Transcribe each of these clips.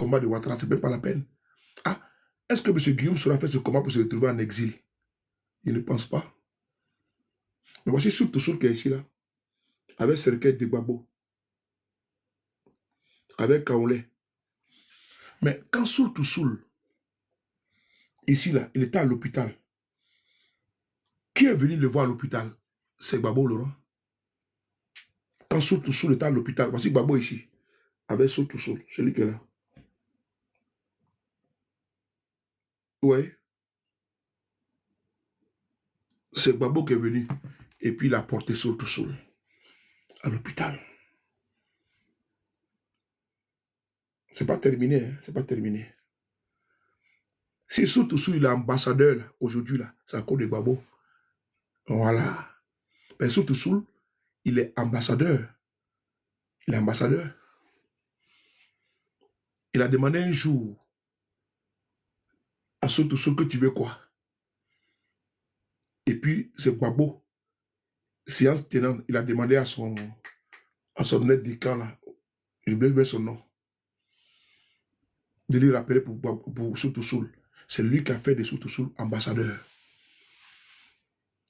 combat de Ouattara, c'est même pas la peine. Ah, est-ce que M. Guillaume Soro a fait ce combat pour se retrouver en exil? Je ne pense pas. Mais voici surtout qui est ici là, avec Serket de Gbagbo, avec Kaolé. Mais quand surtout ici là, il était à l'hôpital. Qui est venu le voir à l'hôpital? C'est Gbagbo Laurent. Quand surtout était à l'hôpital, voici Gbagbo ici, avec surtout celui qui est là. Oui. C'est Gbagbo qui est venu. Et puis il a porté surtout à l'hôpital. C'est pas terminé, hein? C'est pas terminé. Si surtout il est ambassadeur aujourd'hui, là, c'est à cause de Gbagbo. Voilà. Mais surtout il est ambassadeur. Il est ambassadeur. Il a demandé un jour à surtout que tu veux quoi? Et puis c'est Gbagbo. Séance tenante, il a demandé à son aide de camp, là, je vais mettre son nom, de lui rappeler pour surtout C'est lui qui a fait de surtout ambassadeur.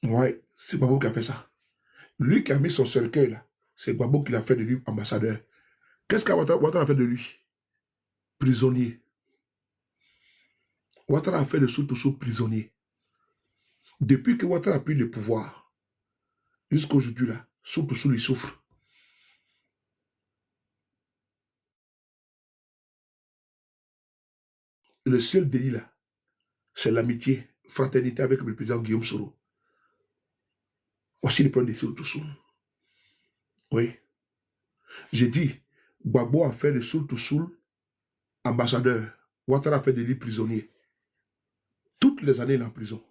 Ouais, c'est Gbagbo qui a fait ça. Lui qui a mis son cercueil là, c'est Gbagbo qui l'a fait de lui ambassadeur. Qu'est-ce qu'Ouattara a fait de lui? Prisonnier. Ouattara a fait de surtout prisonnier. Depuis que Ouattara a pris le pouvoir, jusqu'à aujourd'hui là, surtout il souffre. Le seul délit là, c'est l'amitié, fraternité avec le président Guillaume Soro. Voici le problème de surtout. Oui. J'ai dit, Gbagbo a fait de surtout ambassadeur. Ouattara a fait de lui prisonnier. Toutes les années, il est en prison.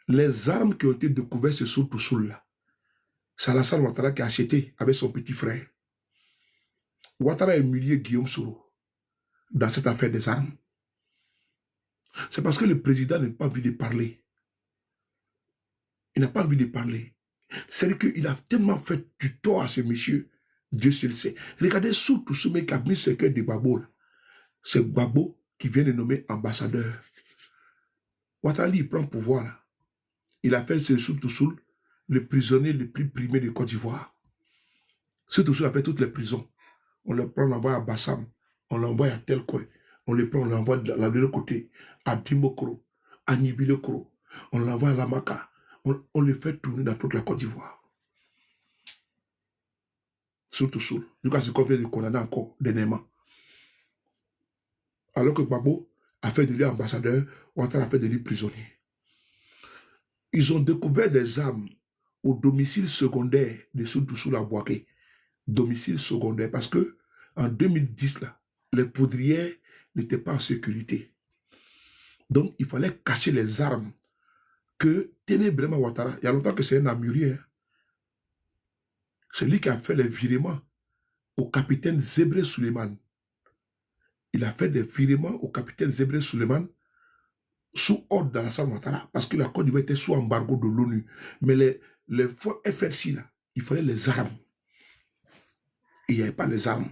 Les armes qui ont été découvertes sur surtout là, c'est Alassane Ouattara qui a acheté avec son petit frère. Ouattara a humilié Guillaume Soro dans cette affaire des armes. C'est parce que le président n'a pas envie de parler. Il n'a pas envie de parler. C'est qu'il a tellement fait du tort à ce monsieur. Dieu seul sait. Regardez surtout ce mec qui a mis ce cœur de Gbagbo. C'est Gbagbo qui vient de nommer ambassadeur. Ouattara, il prend pouvoir là. Il a fait ce surtout le prisonnier le plus primé de Côte d'Ivoire. Surtout a fait toutes les prisons. On le prend, on l'envoie à Bassam. On l'envoie à tel coin. On le prend, on l'envoie de l'autre côté. À Dimokro, à Nibilokro. On l'envoie à Lamaka. On le fait tourner dans toute la Côte d'Ivoire. Surtout. Lucas se vient de condamner encore dernièrement. Alors que Gbagbo a fait de lui ambassadeur, Ouattara a fait de lui prisonnier. Ils ont découvert des armes au domicile secondaire de Surtout la Boaké. Domicile secondaire, parce que en 2010, là, les poudrières n'étaient pas en sécurité. Donc, il fallait cacher les armes que tenait vraiment Ouattara. Il y a longtemps que c'est un amurier. C'est lui qui a fait les virements au capitaine Zébré Suleiman. Il a fait des virements au capitaine Zébré Suleiman sous ordre d'Alassane Ouattara, parce que la Côte d'Ivoire était sous embargo de l'ONU. Mais les FRC, là, il fallait les armes. Et il n'y avait pas les armes.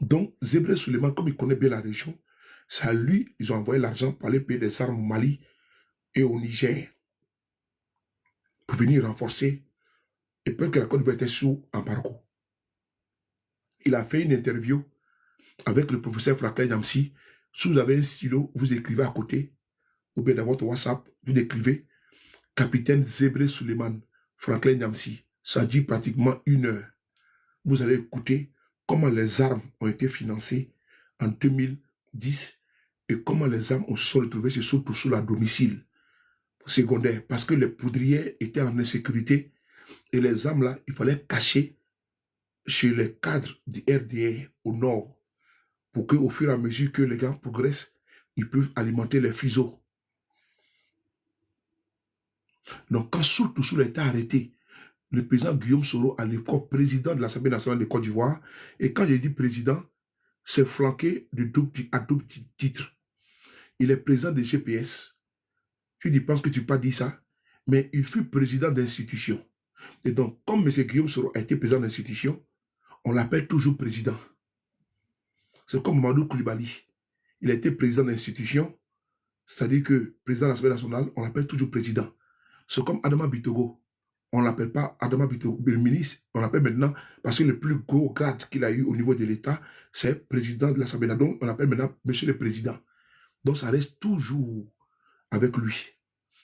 Donc, Zébré Suleiman, comme il connaît bien la région, c'est à lui, ils ont envoyé l'argent pour aller payer des armes au Mali et au Niger, pour venir renforcer, et peut-être que la Côte d'Ivoire était sous embargo. Il a fait une interview avec le professeur Franklin Nyamsi. Si vous avez un stylo, vous écrivez à côté, ou bien dans votre WhatsApp, vous écrivez Capitaine Zébré Suleiman, Franklin Nyamsi. Ça dit pratiquement 1 heure. Vous allez écouter comment les armes ont été financées en 2010 et comment les armes se sont retrouvées surtout sous la domicile secondaire, parce que les poudrières étaient en insécurité et les armes là, il fallait cacher chez les cadres du RDA au nord, pour qu'au fur et à mesure que les gars progressent, ils peuvent alimenter les fuseaux. Donc quand surtout a été arrêté, le président Guillaume Soro, à l'époque président de l'Assemblée nationale de Côte d'Ivoire, et quand j'ai dit président, c'est flanqué à double titre. Il est président des GPS. Tu penses que tu n'as pas dit ça, mais il fut président d'institution. Et donc, comme M. Guillaume Soro a été président d'institution, on l'appelle toujours président. C'est comme Mamadou Koulibaly. Il a été président d'institution, c'est-à-dire que président de l'Assemblée nationale, on l'appelle toujours président. C'est comme Adama Bitogo. On ne l'appelle pas Adama Bitogo, le ministre, on l'appelle maintenant, parce que le plus gros grade qu'il a eu au niveau de l'État, c'est président de l'Assemblée nationale. Donc, on l'appelle maintenant Monsieur le Président. Donc, ça reste toujours avec lui.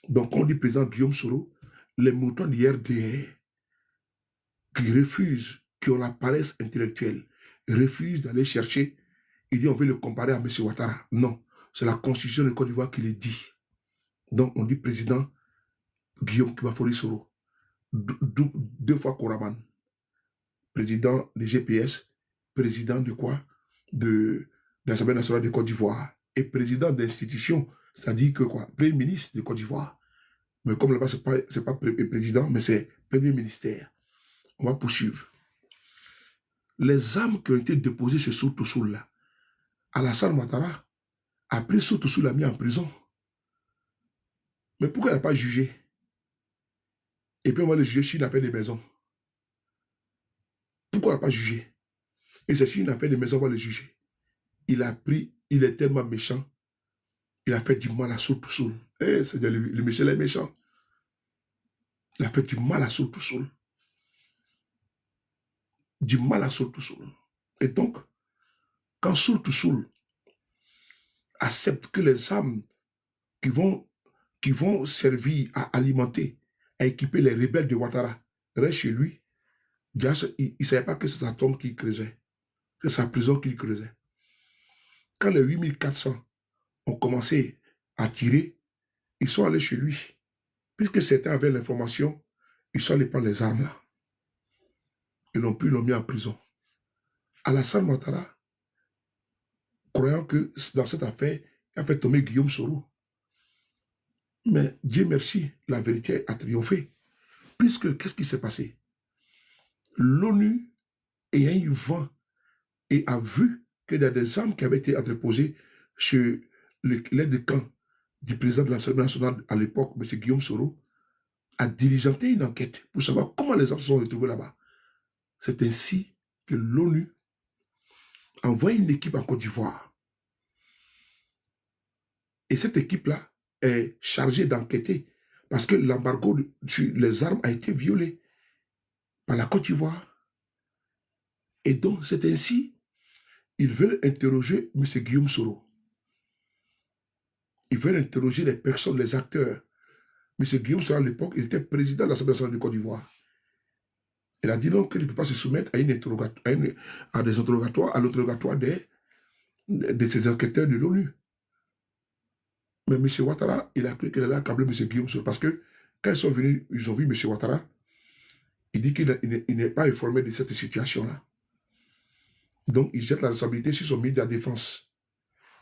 Donc, quand on dit président Guillaume Soro, les moutons d'IRDR qui refusent, qui ont la paresse intellectuelle, refusent d'aller chercher, il dit on veut le comparer à M. Ouattara. Non, c'est la constitution de Côte d'Ivoire qui le dit. Donc, on dit président Guillaume Kibafori Soro. Deux fois Koraman. Président des GPS, président de quoi? De l'Assemblée nationale de Côte d'Ivoire. Et président d'institution, c'est-à-dire que quoi? Premier ministre de Côte d'Ivoire. Mais comme là-bas, c'est pas président, mais c'est premier ministère. On va poursuivre. Les armes qui ont été déposées chez Soul là, Alassane Ouattara a pris Soul, l'a mis en prison. Mais pourquoi il n'a pas jugé? Et puis on va le juger s'il a fait des maisons. Pourquoi il n'a pas jugé? Et c'est s'il a fait des maisons, on va le juger. Il a pris, il est tellement méchant, il a fait du mal à Soul. Eh, Seigneur, le Michel est méchant. Il a fait du mal à Soul. Du mal à Soul. Et donc, quand Soul accepte que les âmes qui vont servir à alimenter, à équiper les rebelles de Ouattara restent chez lui, il ne savait pas que c'est sa tombe qu'il creusait. C'est sa prison qu'il creusait. Quand les 8400 ont commencé à tirer, ils sont allés chez lui. Puisque certains avaient l'information, ils sont allés prendre les armes là. Ils l'ont pris, ils l'ont mis en prison. Alassane Ouattara, croyant que dans cette affaire, il a fait tomber Guillaume Soro. Mais Dieu merci, la vérité a triomphé. Puisque, qu'est-ce qui s'est passé? L'ONU ayant eu vent et a vu qu'il y a des armes qui avaient été entreposées chez l'aide de camp du président de l'Assemblée nationale à l'époque, M. Guillaume Soro, a diligenté une enquête pour savoir comment les armes se sont retrouvées là-bas. C'est ainsi que l'ONU a envoyé une équipe en Côte d'Ivoire. Et cette équipe-là est chargée d'enquêter parce que l'embargo sur les armes a été violé par la Côte d'Ivoire. Et donc, c'est ainsi ils veulent interroger M. Guillaume Soro. Ils veulent interroger les personnes, les acteurs. M. Guillaume Soro, à l'époque, il était président de l'Assemblée nationale de Côte d'Ivoire. Il a dit non, qu'il ne peut pas se soumettre à, à des interrogatoires, à l'interrogatoire de ces enquêteurs de l'ONU. Mais M. Ouattara, il a cru qu'il allait accabler M. Guillaume Soro parce que quand ils sont venus, ils ont vu M. Ouattara, il dit qu'il n'est pas informé de cette situation-là. Donc, il jette la responsabilité sur son ministre de la Défense,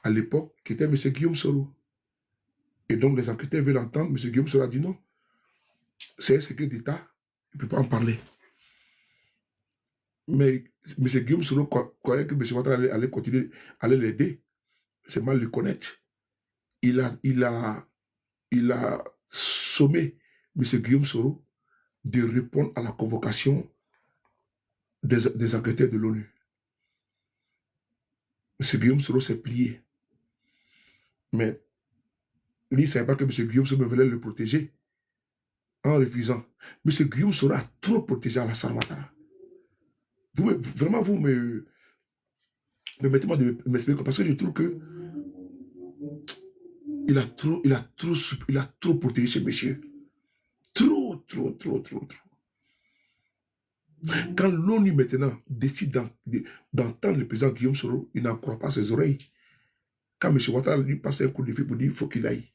à l'époque, qui était M. Guillaume Soro. Et donc, les enquêteurs veulent entendre, M. Guillaume Soro a dit non, c'est un secret d'État, il ne peut pas en parler. Mais M. Guillaume Soro croyait que M. Ouattara allait continuer, allait l'aider. C'est mal le connaître. Il a sommé M. Guillaume Soro de répondre à la convocation des enquêteurs de l'ONU. M. Guillaume Soro s'est plié. Mais lui, il ne savait pas que M. Guillaume Soro voulait le protéger en refusant. M. Guillaume Soro a trop protégé Alassane Ouattara. Vraiment, vous me mettez-moi de m'expliquer parce que je trouve que il a trop protégé ce monsieur. Trop. Quand l'ONU maintenant décide d'entendre le président Guillaume Soro, il n'en croit pas ses oreilles. Quand M. Ouattara lui passe un coup de fil pour dire qu'il faut qu'il aille,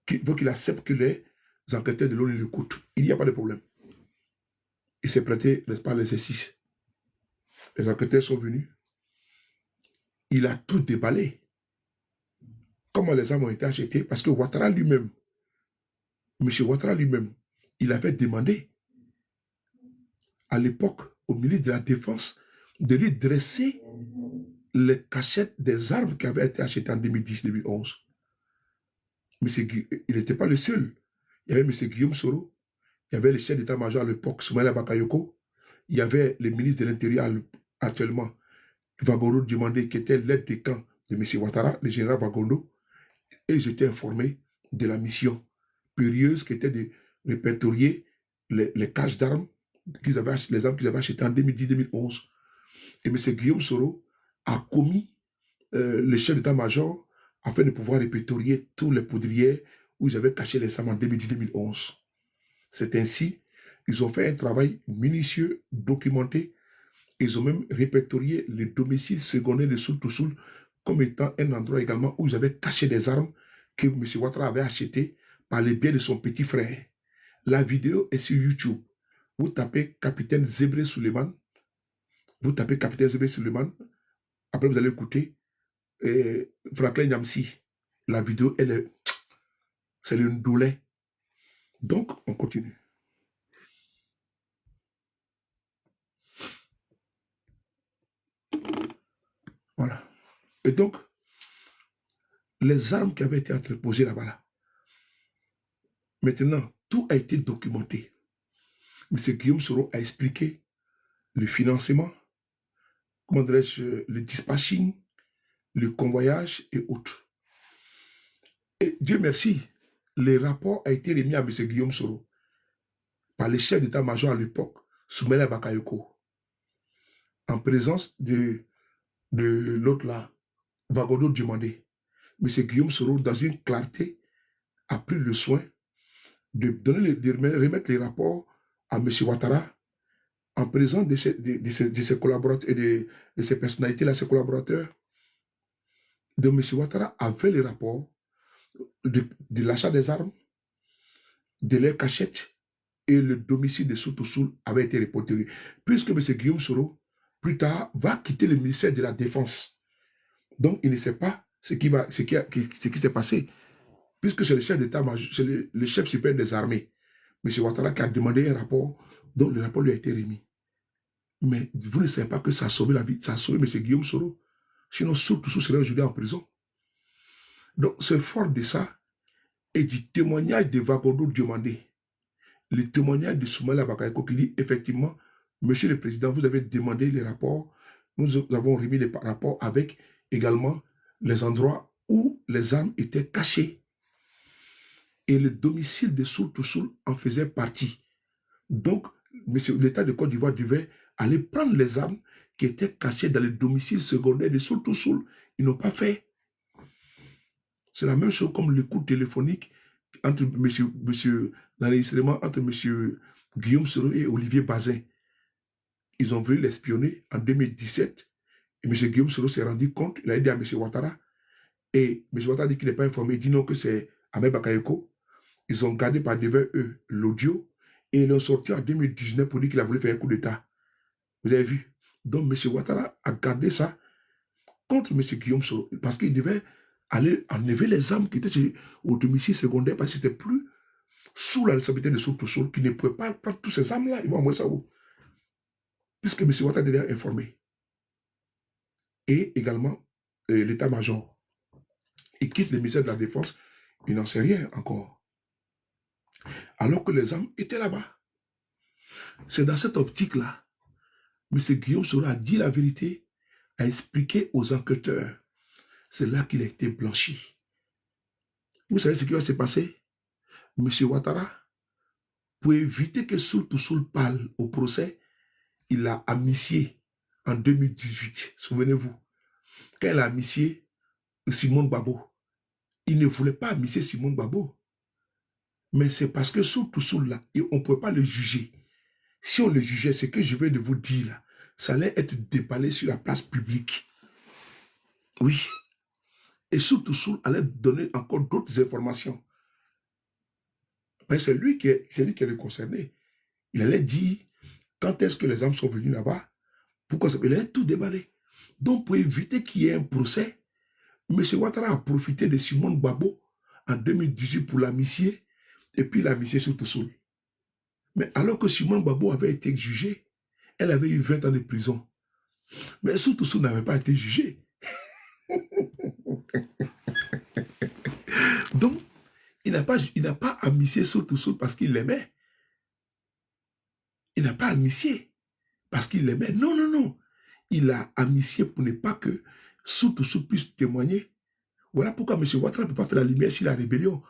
il faut qu'il accepte que les enquêteurs de l'ONU l'écoutent. Il n'y a pas de problème. Il s'est prêté, n'est-ce pas, l'exercice. Les enquêteurs sont venus. Il a tout déballé. Comment les armes ont été achetées? Parce que Ouattara lui-même, M. Ouattara lui-même, il avait demandé à l'époque au ministre de la Défense de lui dresser les cachettes des armes qui avaient été achetées en 2010-2011. Il n'était pas le seul. Il y avait M. Guillaume Soro, il y avait le chef d'état-major à l'époque, Soumaïla Bakayoko, il y avait le ministre de l'Intérieur actuellement, Vagondo demandait, qui était l'aide de camp de M. Ouattara, le général Vagondo, et ils étaient informés de la mission périlleuse qui était de répertorier les caches d'armes, les armes qu'ils avaient achetées en 2010-2011. Et M. Guillaume Soro a commis le chef d'état-major afin de pouvoir répertorier tous les poudriers où ils avaient caché les armes en 2010-2011. C'est ainsi, ils ont fait un travail minutieux, documenté. Ils ont même répertorié les domiciles secondaires de Soul comme étant un endroit également où ils avaient caché des armes que M. Ouattara avait achetées par les biais de son petit frère. La vidéo est sur YouTube. Vous tapez Capitaine Zébré Suleiman. Vous tapez Capitaine Zébré Suleiman. Après, vous allez écouter Franklin Nyamsi. La vidéo, c'est le douleur. Donc, on continue. Voilà. Et donc, les armes qui avaient été entreposées là-bas, là. Maintenant, tout a été documenté. M. Guillaume Soro a expliqué le financement, comment dirais-je, le dispatching, le convoyage et autres. Et Dieu merci, le rapport a été remis à M. Guillaume Soro par le chef d'état-major à l'époque, Soumela Bakayoko, en présence de l'autre là, Vagondo Diomandé. M. Guillaume Soro, dans une clarté, a pris le soin de remettre les rapports à M. Ouattara en présence de ses collaborateurs et de ses personnalités-là, ses collaborateurs. De M. Ouattara avait les rapports de l'achat des armes, de leurs cachettes, et le domicile de Sotosoul avait été répertorié. Puisque M. Guillaume Soro, plus tard, va quitter le ministère de la Défense. Donc, il ne sait pas ce qui s'est passé, puisque c'est le chef d'état-major, c'est le chef suprême des armées, M. Ouattara, qui a demandé un rapport, donc le rapport lui a été remis. Mais vous ne savez pas que ça a sauvé la vie, ça a sauvé M. Guillaume Soro. Sinon, Sotosoul serait aujourd'hui en prison. Donc, c'est fort de ça et du témoignage de Vagondo Diomandé, le témoignage de Soumala Bakayoko qui dit effectivement, Monsieur le Président, vous avez demandé les rapports, nous avons remis les rapports avec également les endroits où les armes étaient cachées. Et le domicile de Soul en faisait partie. Donc, l'État de Côte d'Ivoire devait aller prendre les armes qui étaient cachées dans le domicile secondaire de Soul. Ils n'ont pas fait. C'est la même chose comme le coup téléphonique entre l'enregistrement entre M. Guillaume Soro et Olivier Bazin. Ils ont voulu l'espionner en 2017 et M. Guillaume Soro s'est rendu compte, il a dit à M. Ouattara et M. Ouattara dit qu'il n'est pas informé, il dit non que c'est Ahmed Bakayoko. Ils ont gardé par devant eux l'audio et ils l'ont sorti en 2019 pour dire qu'il a voulu faire un coup d'État. Vous avez vu? Donc M. Ouattara a gardé ça contre M. Guillaume Soro parce qu'il devait aller enlever les armes qui étaient au domicile secondaire parce que c'était plus sous la responsabilité de Sotosoul qui ne pouvait pas prendre toutes ces armes-là. Ils vont envoyer ça où? Puisque M. Ouattara est déjà informé. Et également l'état-major. Il quitte le ministère de la Défense, il n'en sait rien encore. Alors que les armes étaient là-bas. C'est dans cette optique-là, M. Guillaume Soro a dit la vérité, a expliqué aux enquêteurs. C'est là qu'il a été blanchi. Vous savez ce qui va se passer? M. Ouattara, pour éviter que Soul parle au procès, il a amnistié en 2018. Souvenez-vous, quand il a amnistié Simone Babo, il ne voulait pas amnistier Simone Babo. Mais c'est parce que Soul là, on ne pouvait pas le juger. Si on le jugeait, ce que je vais de vous dire là, ça allait être déballé sur la place publique. Oui. Et Soul allait donner encore d'autres informations. C'est lui qui est le concerné. Il allait dire quand est-ce que les armes sont venues là-bas, pourquoi ça, il allait tout déballer. Donc, pour éviter qu'il y ait un procès, M. Ouattara a profité de Simone Babo en 2018 pour l'amnistier, et puis l'amnistier Soul. Mais alors que Simone Babo avait été jugée, elle avait eu 20 ans de prison. Mais Soul n'avait pas été jugé. Donc, il n'a pas amnistié Soul parce qu'il l'aimait. Il n'a pas amnistié parce qu'il l'aimait. Non, non, non. il a amnistié pour ne pas que Soutousou puisse témoigner. Voilà pourquoi M. Ouattara ne peut pas faire la lumière sur la rébellion.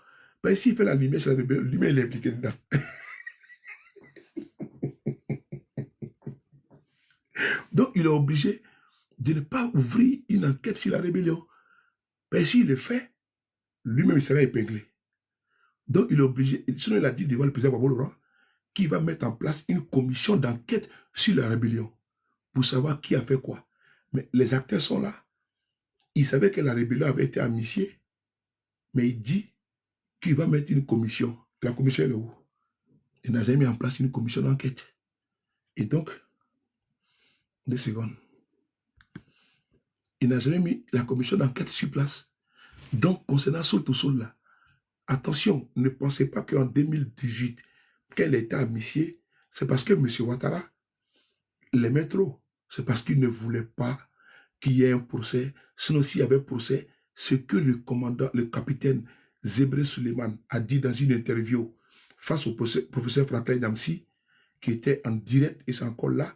Ben, s'il fait la lumière sur la rébellion, lui-même il est impliqué dedans. Donc, il est obligé de ne pas ouvrir une enquête sur la rébellion. Ben, s'il le fait, lui-même il sera épinglé. Donc, il est obligé, sinon il a dit devant le président Gbagbo Laurent, qu'il va mettre en place une commission d'enquête sur la rébellion pour savoir qui a fait quoi. Mais les acteurs sont là. Il savait que la rébellion avait été amnistiée, mais il dit qu'il va mettre une commission. La commission est où? Il n'a jamais mis en place une commission d'enquête. Et donc, 2 secondes. Il n'a jamais mis la commission d'enquête sur place. Donc, concernant Soutousou là, attention, ne pensez pas qu'en 2018, qu'elle a été amnistiée, c'est parce que M. Ouattara l'aimait trop. C'est parce qu'il ne voulait pas qu'il y ait un procès. Sinon, s'il y avait procès, ce que le commandant, le capitaine Zébré Suleiman a dit dans une interview face au professeur Franklin Damsi, qui était en direct et c'est encore là,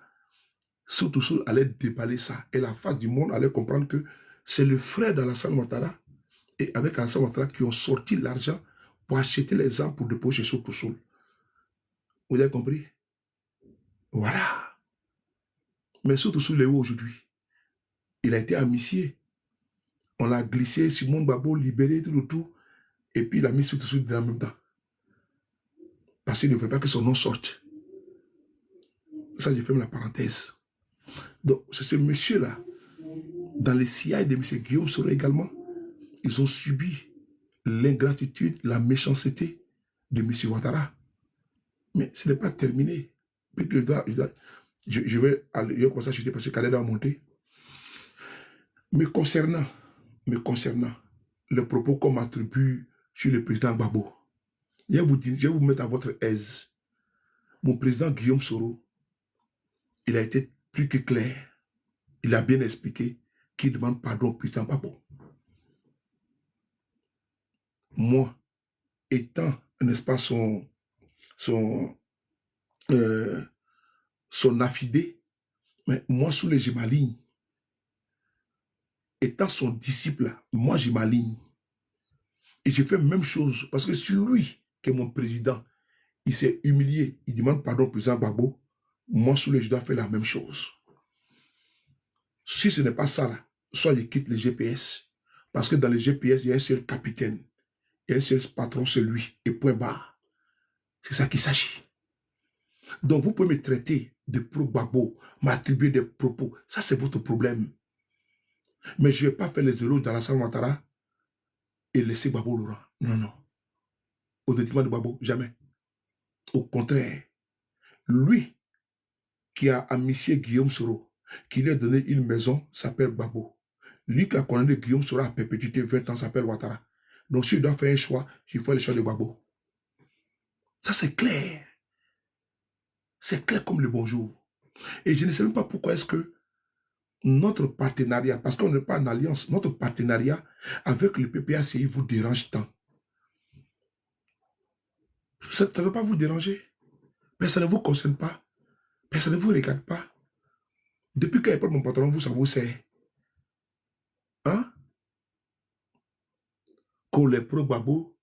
Soutousou allait déballer ça. Et la face du monde allait comprendre que c'est le frère d'Alassane Ouattara et avec Alassane Ouattara qui ont sorti l'argent pour acheter les armes pour déposer Soutousou. Vous avez compris? Voilà. Mais Soutousou est où aujourd'hui? Il a été amnistié. On l'a glissé, Simon Gbagbo libéré, tout. Et puis il a mis Soutousou en même temps. Parce qu'il ne veut pas que son nom sorte. Ça, j'ai fait la parenthèse. Donc, c'est ce monsieur-là, dans les CIA de M. Guillaume Soro également, ils ont subi l'ingratitude, la méchanceté de M. Ouattara. Mais ce n'est pas terminé. Puis que je vais commencer à chuter parce que Khaled a monté. Me concernant, le propos qu'on m'attribue sur le président Gbagbo, je vais vous mettre à votre aise. Mon président Guillaume Soro, il a été plus que clair. Il a bien expliqué qu'il demande pardon au président Gbagbo. Moi, étant, n'est-ce pas, son affidé, mais moi, sous les je m'aligne. Étant son disciple, moi, je m'aligne. Et j'ai fait la même chose, parce que c'est lui qui est mon président. Il s'est humilié, il demande pardon au président Gbagbo. Moi, sous les je dois faire la même chose. Si ce n'est pas ça, là, soit je quitte les GPS, parce que dans les GPS, il y a un seul capitaine, il y a un seul patron, c'est lui, et point barre. C'est ça qu'il s'agit. Donc, vous pouvez me traiter de pro-Gbagbo, m'attribuer des propos. Ça, c'est votre problème. Mais je ne vais pas faire les éloges dans la salle Ouattara et laisser Gbagbo Laurent. Non, non. Au détriment de Gbagbo, jamais. Au contraire, lui qui a amnistié Guillaume Soro, qui lui a donné une maison, s'appelle Gbagbo. Lui qui a condamné Guillaume Soro à perpétuité 20 ans, s'appelle Ouattara. Donc, si je dois faire un choix, je fais le choix de Gbagbo. Ça, c'est clair. C'est clair comme le bonjour. Et je ne sais même pas pourquoi est-ce que notre partenariat, parce qu'on n'est pas en alliance, notre partenariat avec le PPACI vous dérange tant. Ça ne va pas vous déranger. Personne ne vous concerne pas. Personne ne vous regarde pas. Depuis qu'il n'y a pas mon patron, vous, ça vous sert. Hein? Qu'on les pro-Gbagbo,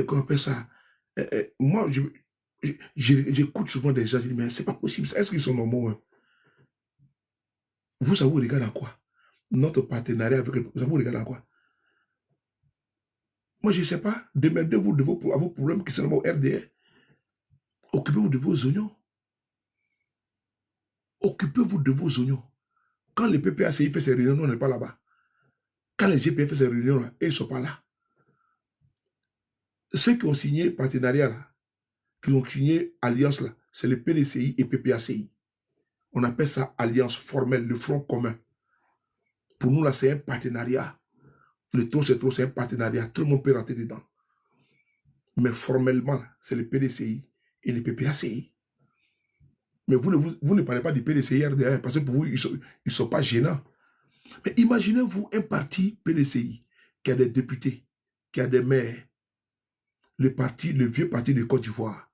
qu'on appelle ça. Moi, j'écoute souvent des gens, je dis, mais c'est pas possible. Est-ce qu'ils sont normaux? Hein? Vous, ça vous regarde à quoi? Notre partenariat avec le... Ça vous regarde à quoi? Moi, je ne sais pas. Démerdez-vous de vos problèmes qui sont au RDR. Occupez-vous de vos oignons. Occupez-vous de vos oignons. Quand le PPACI fait ses réunions, on n'est pas là-bas. Quand les GPF fait ses réunions, là, ils ne sont pas là. Ceux qui ont signé partenariat, là, qui ont signé alliance, là, c'est le PDCI et PPACI. On appelle ça alliance formelle, le front commun. Pour nous, là, c'est un partenariat. Le trop, c'est un partenariat. Tout le monde peut rentrer dedans. Mais formellement, c'est le PDCI et le PPACI. Mais vous ne parlez pas du PDCI RDR parce que pour vous, ils ne sont pas gênants. Mais imaginez-vous un parti PDCI qui a des députés, qui a des maires, le vieux parti de Côte d'Ivoire.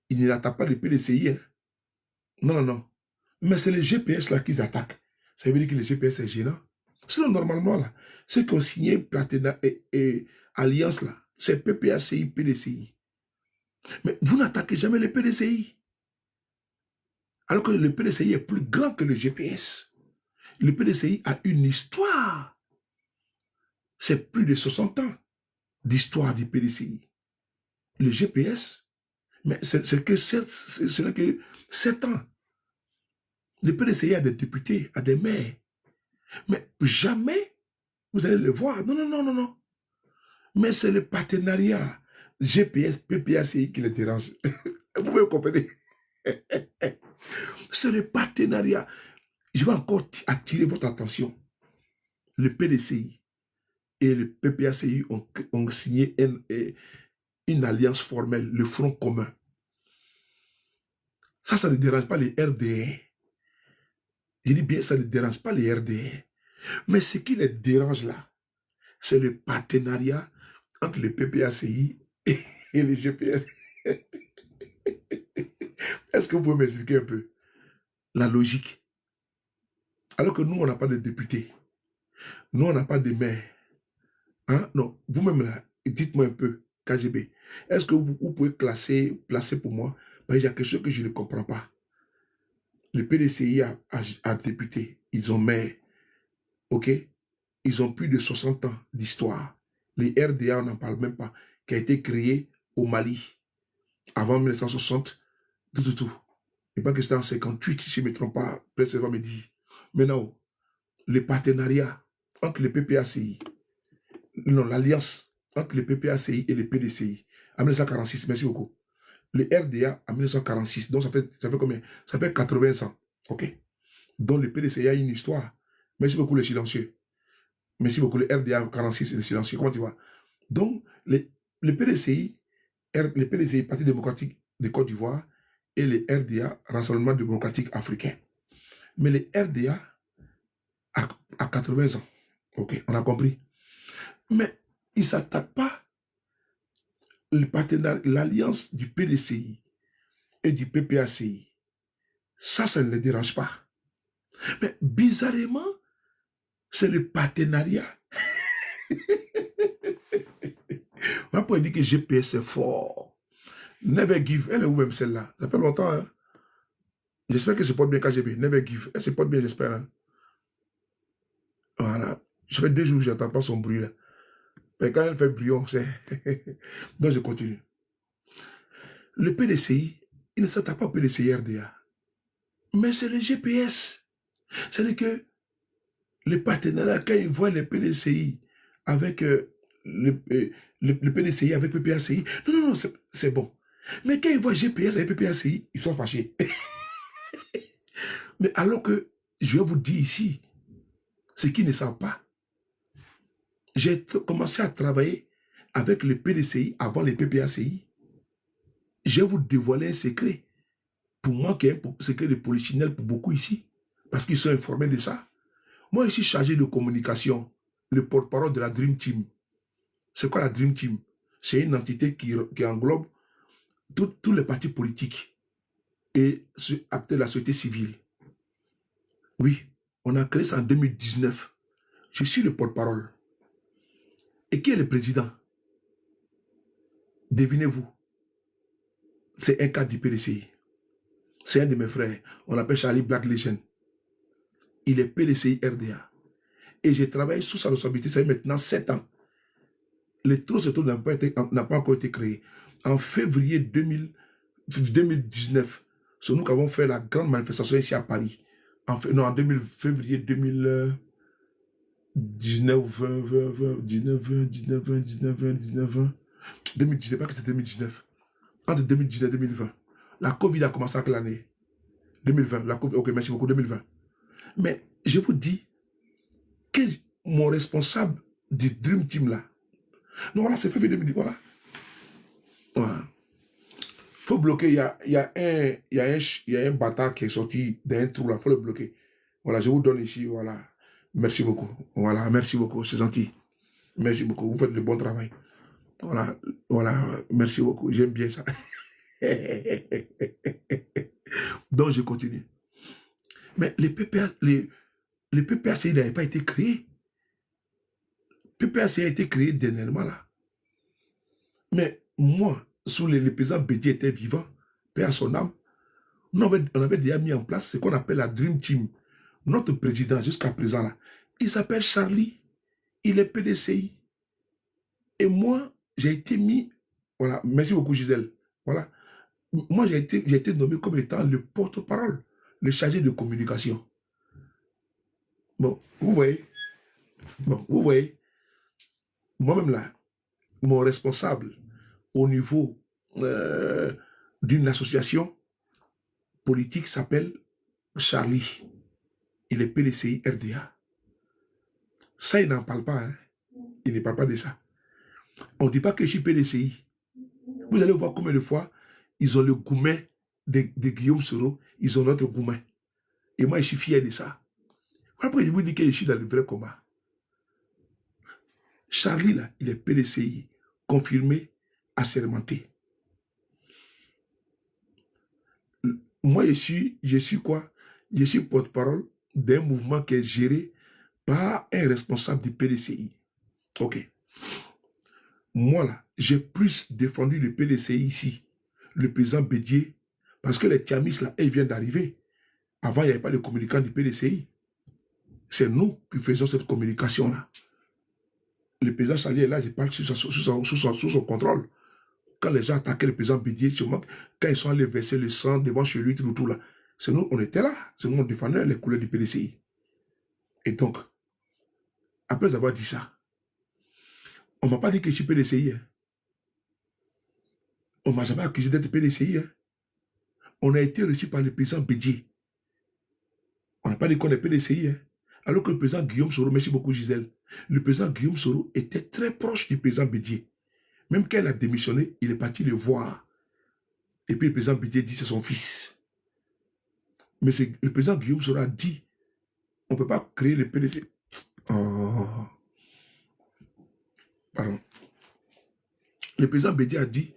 Il n'attaque pas le PDCI. Hein. Non, non, non. Mais c'est les GPS là qu'ils attaquent. Ça veut dire que le GPS est gênant. Sinon, normalement, là, ceux qui ont signé partenariat et alliance, là, c'est PPACI, PDCI. Mais vous n'attaquez jamais le PDCI. Alors que le PDCI est plus grand que le GPS. Le PDCI a une histoire. C'est plus de 60 ans d'histoire du PDCI. Le GPS, mais ce n'est que 7 ans. Le PDCI a des députés, a des maires. Mais jamais vous allez le voir. Non, non, non, non, non. Mais c'est le partenariat GPS, PPACI qui les dérange. Vous pouvez comprendre. C'est le partenariat. Je vais encore attirer votre attention. Le PDCI et le PPACI ont signé une alliance formelle, le Front commun. Ça ne dérange pas les RDR. Je dis bien, ça ne dérange pas les RDR. Mais ce qui les dérange là, c'est le partenariat entre le PPACI et le GPS. Est-ce que vous pouvez m'expliquer un peu la logique? Alors que nous, on n'a pas de députés. Nous, on n'a pas de maire. Hein? Non, vous-même là, dites-moi un peu, KGB. Est-ce que vous pouvez placer pour moi? Parce qu'il y a quelque chose que je ne comprends pas. Le PDCI a député. Ils ont maire. OK? Ils ont plus de 60 ans d'histoire. Les RDA, on n'en parle même pas, qui a été créé au Mali avant 1960. Tout. Et pas que c'était en 58, si je ne me trompe pas, peut-être ça va me dire. Maintenant, le partenariat entre le PPACI, non, l'alliance entre le PPACI et le PDCI, en 1946, merci beaucoup. Le RDA en 1946, donc ça fait combien? Ça fait 80 ans. OK? Donc le PDCI a une histoire. Merci beaucoup les silencieux. Merci beaucoup le RDA 46 et les silencieux. Comment tu vois? Donc le PDCI, le PDCI, Parti démocratique de Côte d'Ivoire, et le RDA, Rassemblement démocratique africain. Mais le RDA a 80 ans. OK, on a compris. Mais il ne s'attaque pas le partenariat, l'alliance du PDCI et du PPACI. Ça ne les dérange pas. Mais bizarrement, c'est le partenariat. On peut dire que GPS est fort. Never give. Elle est où même celle-là? Ça fait longtemps. Hein? J'espère que se porte bien KGB. Never give. Elle se porte bien, j'espère. Hein? Voilà. Ça fait 2 jours que je n'entends pas son bruit. Là. Mais quand elle fait brouillon, c'est... Donc je continue. Le PDCI, il ne s'attaque pas au PDCI RDA. Mais c'est le GPS. C'est-à-dire que les partenariats, quand ils voient le PDCI avec le PDCI avec PPACI, non, c'est bon. Mais quand ils voient GPS avec PPACI, ils sont fâchés. Mais alors que, je vais vous dire ici, ce qu'ils ne savent pas, j'ai commencé à travailler avec le PDCI avant le PPACI. Je vais vous dévoiler un secret. Pour moi, qui est un secret de polichinelle pour beaucoup ici, parce qu'ils sont informés de ça. Moi, je suis chargé de communication, le porte-parole de la Dream Team. C'est quoi la Dream Team? C'est une entité qui englobe tous les partis politiques et acteurs de la société civile. Oui, on a créé ça en 2019. Je suis le porte-parole. Et qui est le président? Devinez-vous. C'est un cadre du PDCI. C'est un de mes frères. On l'appelle Charlie Black Legend. Il est PDCI RDA. Et j'ai travaillé sous sa responsabilité, ça fait maintenant 7 ans. Le trou n'a pas encore été créé. En février 2019, c'est nous qui avons fait la grande manifestation ici à Paris. Février 2019, 2019, pas que c'était 2019. Entre 2019 et 2020. La Covid a commencé à quelle année? 2020. La COVID, ok, merci beaucoup, 2020. Mais je vous dis que mon responsable du Dream Team là, non, voilà, c'est février 2010, voilà. Voilà. Faut bloquer, il y a un bâtard qui est sorti d'un trou là, faut le bloquer. Voilà, je vous donne ici, voilà. Merci beaucoup. Voilà, merci beaucoup, c'est gentil. Merci beaucoup, vous faites le bon travail. Voilà, merci beaucoup, j'aime bien ça. Donc, je continue. Mais les PPA, le PPACI n'avait pas été créé. Le PPACI a été créé dernièrement là. Mais moi, sous le président Bédié était vivant, paix à son âme, on avait déjà mis en place ce qu'on appelle la Dream Team. Notre président jusqu'à présent là, il s'appelle Charlie, il est PDCI. Et moi, j'ai été mis, voilà, merci beaucoup Gisèle, voilà. Moi, j'ai été nommé comme étant le porte-parole, le chargé de communication. Bon, vous voyez, moi-même là, mon responsable au niveau d'une association politique s'appelle Charlie. Il est PDCI RDA. Ça, il n'en parle pas. Hein. Il ne parle pas de ça. On ne dit pas que je suis PDCI. Vous allez voir combien de fois ils ont le goumet de Guillaume Soro, ils ont notre goumet. Et moi, je suis fier de ça. Après, je vous dis que je suis dans le vrai combat. Charlie, là, il est PDCI, confirmé, assermenté. Moi, je suis quoi? Je suis porte-parole d'un mouvement qui est géré par un responsable du PDCI. Ok. Moi, là, j'ai plus défendu le PDCI ici, le président Bédié, parce que les Tiamis, là, ils viennent d'arriver. Avant, il n'y avait pas de communicant du PDCI. C'est nous qui faisons cette communication-là. Le président Charlie est là, je parle sous son contrôle. Quand les gens attaquaient le président Bédié, quand ils sont allés verser le sang devant chez lui, tout là, c'est nous, on était là. C'est nous, on défendait les couleurs du PDCI. Et donc, après avoir dit ça, on ne m'a pas dit que je suis PDCI. Hein. On ne m'a jamais accusé d'être PDCI. Hein. On a été reçu par le président Bédié. On n'a pas dit qu'on est PDCI. Hein. Alors que le président Guillaume Soro, merci beaucoup Gisèle, le président Guillaume Soro était très proche du président Bédié. Même quand il a démissionné, il est parti le voir. Et puis le président Bédié dit c'est son fils. Mais le président Guillaume Soro a dit on ne peut pas créer le PDCI. Oh. Pardon. Le président Bédié a dit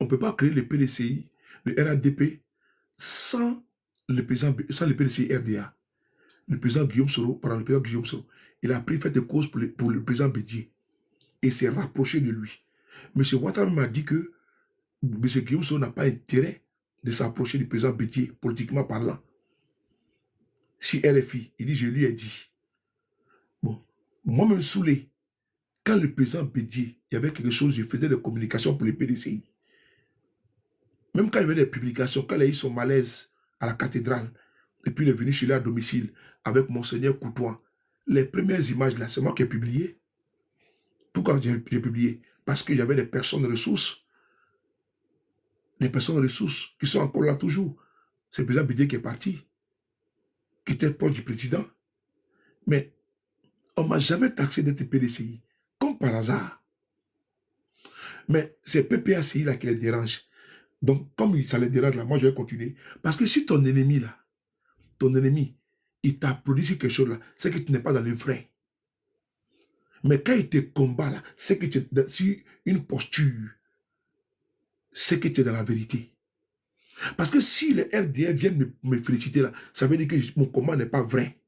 on ne peut pas créer le PDCI, le RADP, sans le PDCI RDA. Le président Guillaume Soro, pardon, le président Guillaume Soro, il a pris fait de cause pour le président Bédié et s'est rapproché de lui. M. Ouattara m'a dit que M. Guillaume Soro n'a pas intérêt de s'approcher du président Bédié, politiquement parlant. Si RFI, il dit, je lui ai dit. Bon, moi-même saoulé, quand le président Bédié, il y avait quelque chose, je faisais des communications pour les PDCI. Même quand il y avait des publications, quand il a eu son malaise à la cathédrale, et puis il est venu chez lui à domicile avec Monseigneur Coutois, les premières images là, c'est moi qui ai publié. Pourquoi j'ai publié? Parce qu'il y avait des personnes ressources. Des personnes ressources qui sont encore là toujours. C'est le président Bédié qui est parti, qui était proche du président. Mais on ne m'a jamais taxé d'être PDCI, comme par hasard. Mais c'est PPACI là qui les dérange. Donc, comme ça les dérange là, moi je vais continuer. Parce que si ton ennemi là, il t'applaudit sur quelque chose là, c'est que tu n'es pas dans le vrai. Mais quand il te combat là, c'est que tu es sur une posture, c'est que tu es dans la vérité. Parce que si les RDF viennent me féliciter là, ça veut dire que mon combat n'est pas vrai.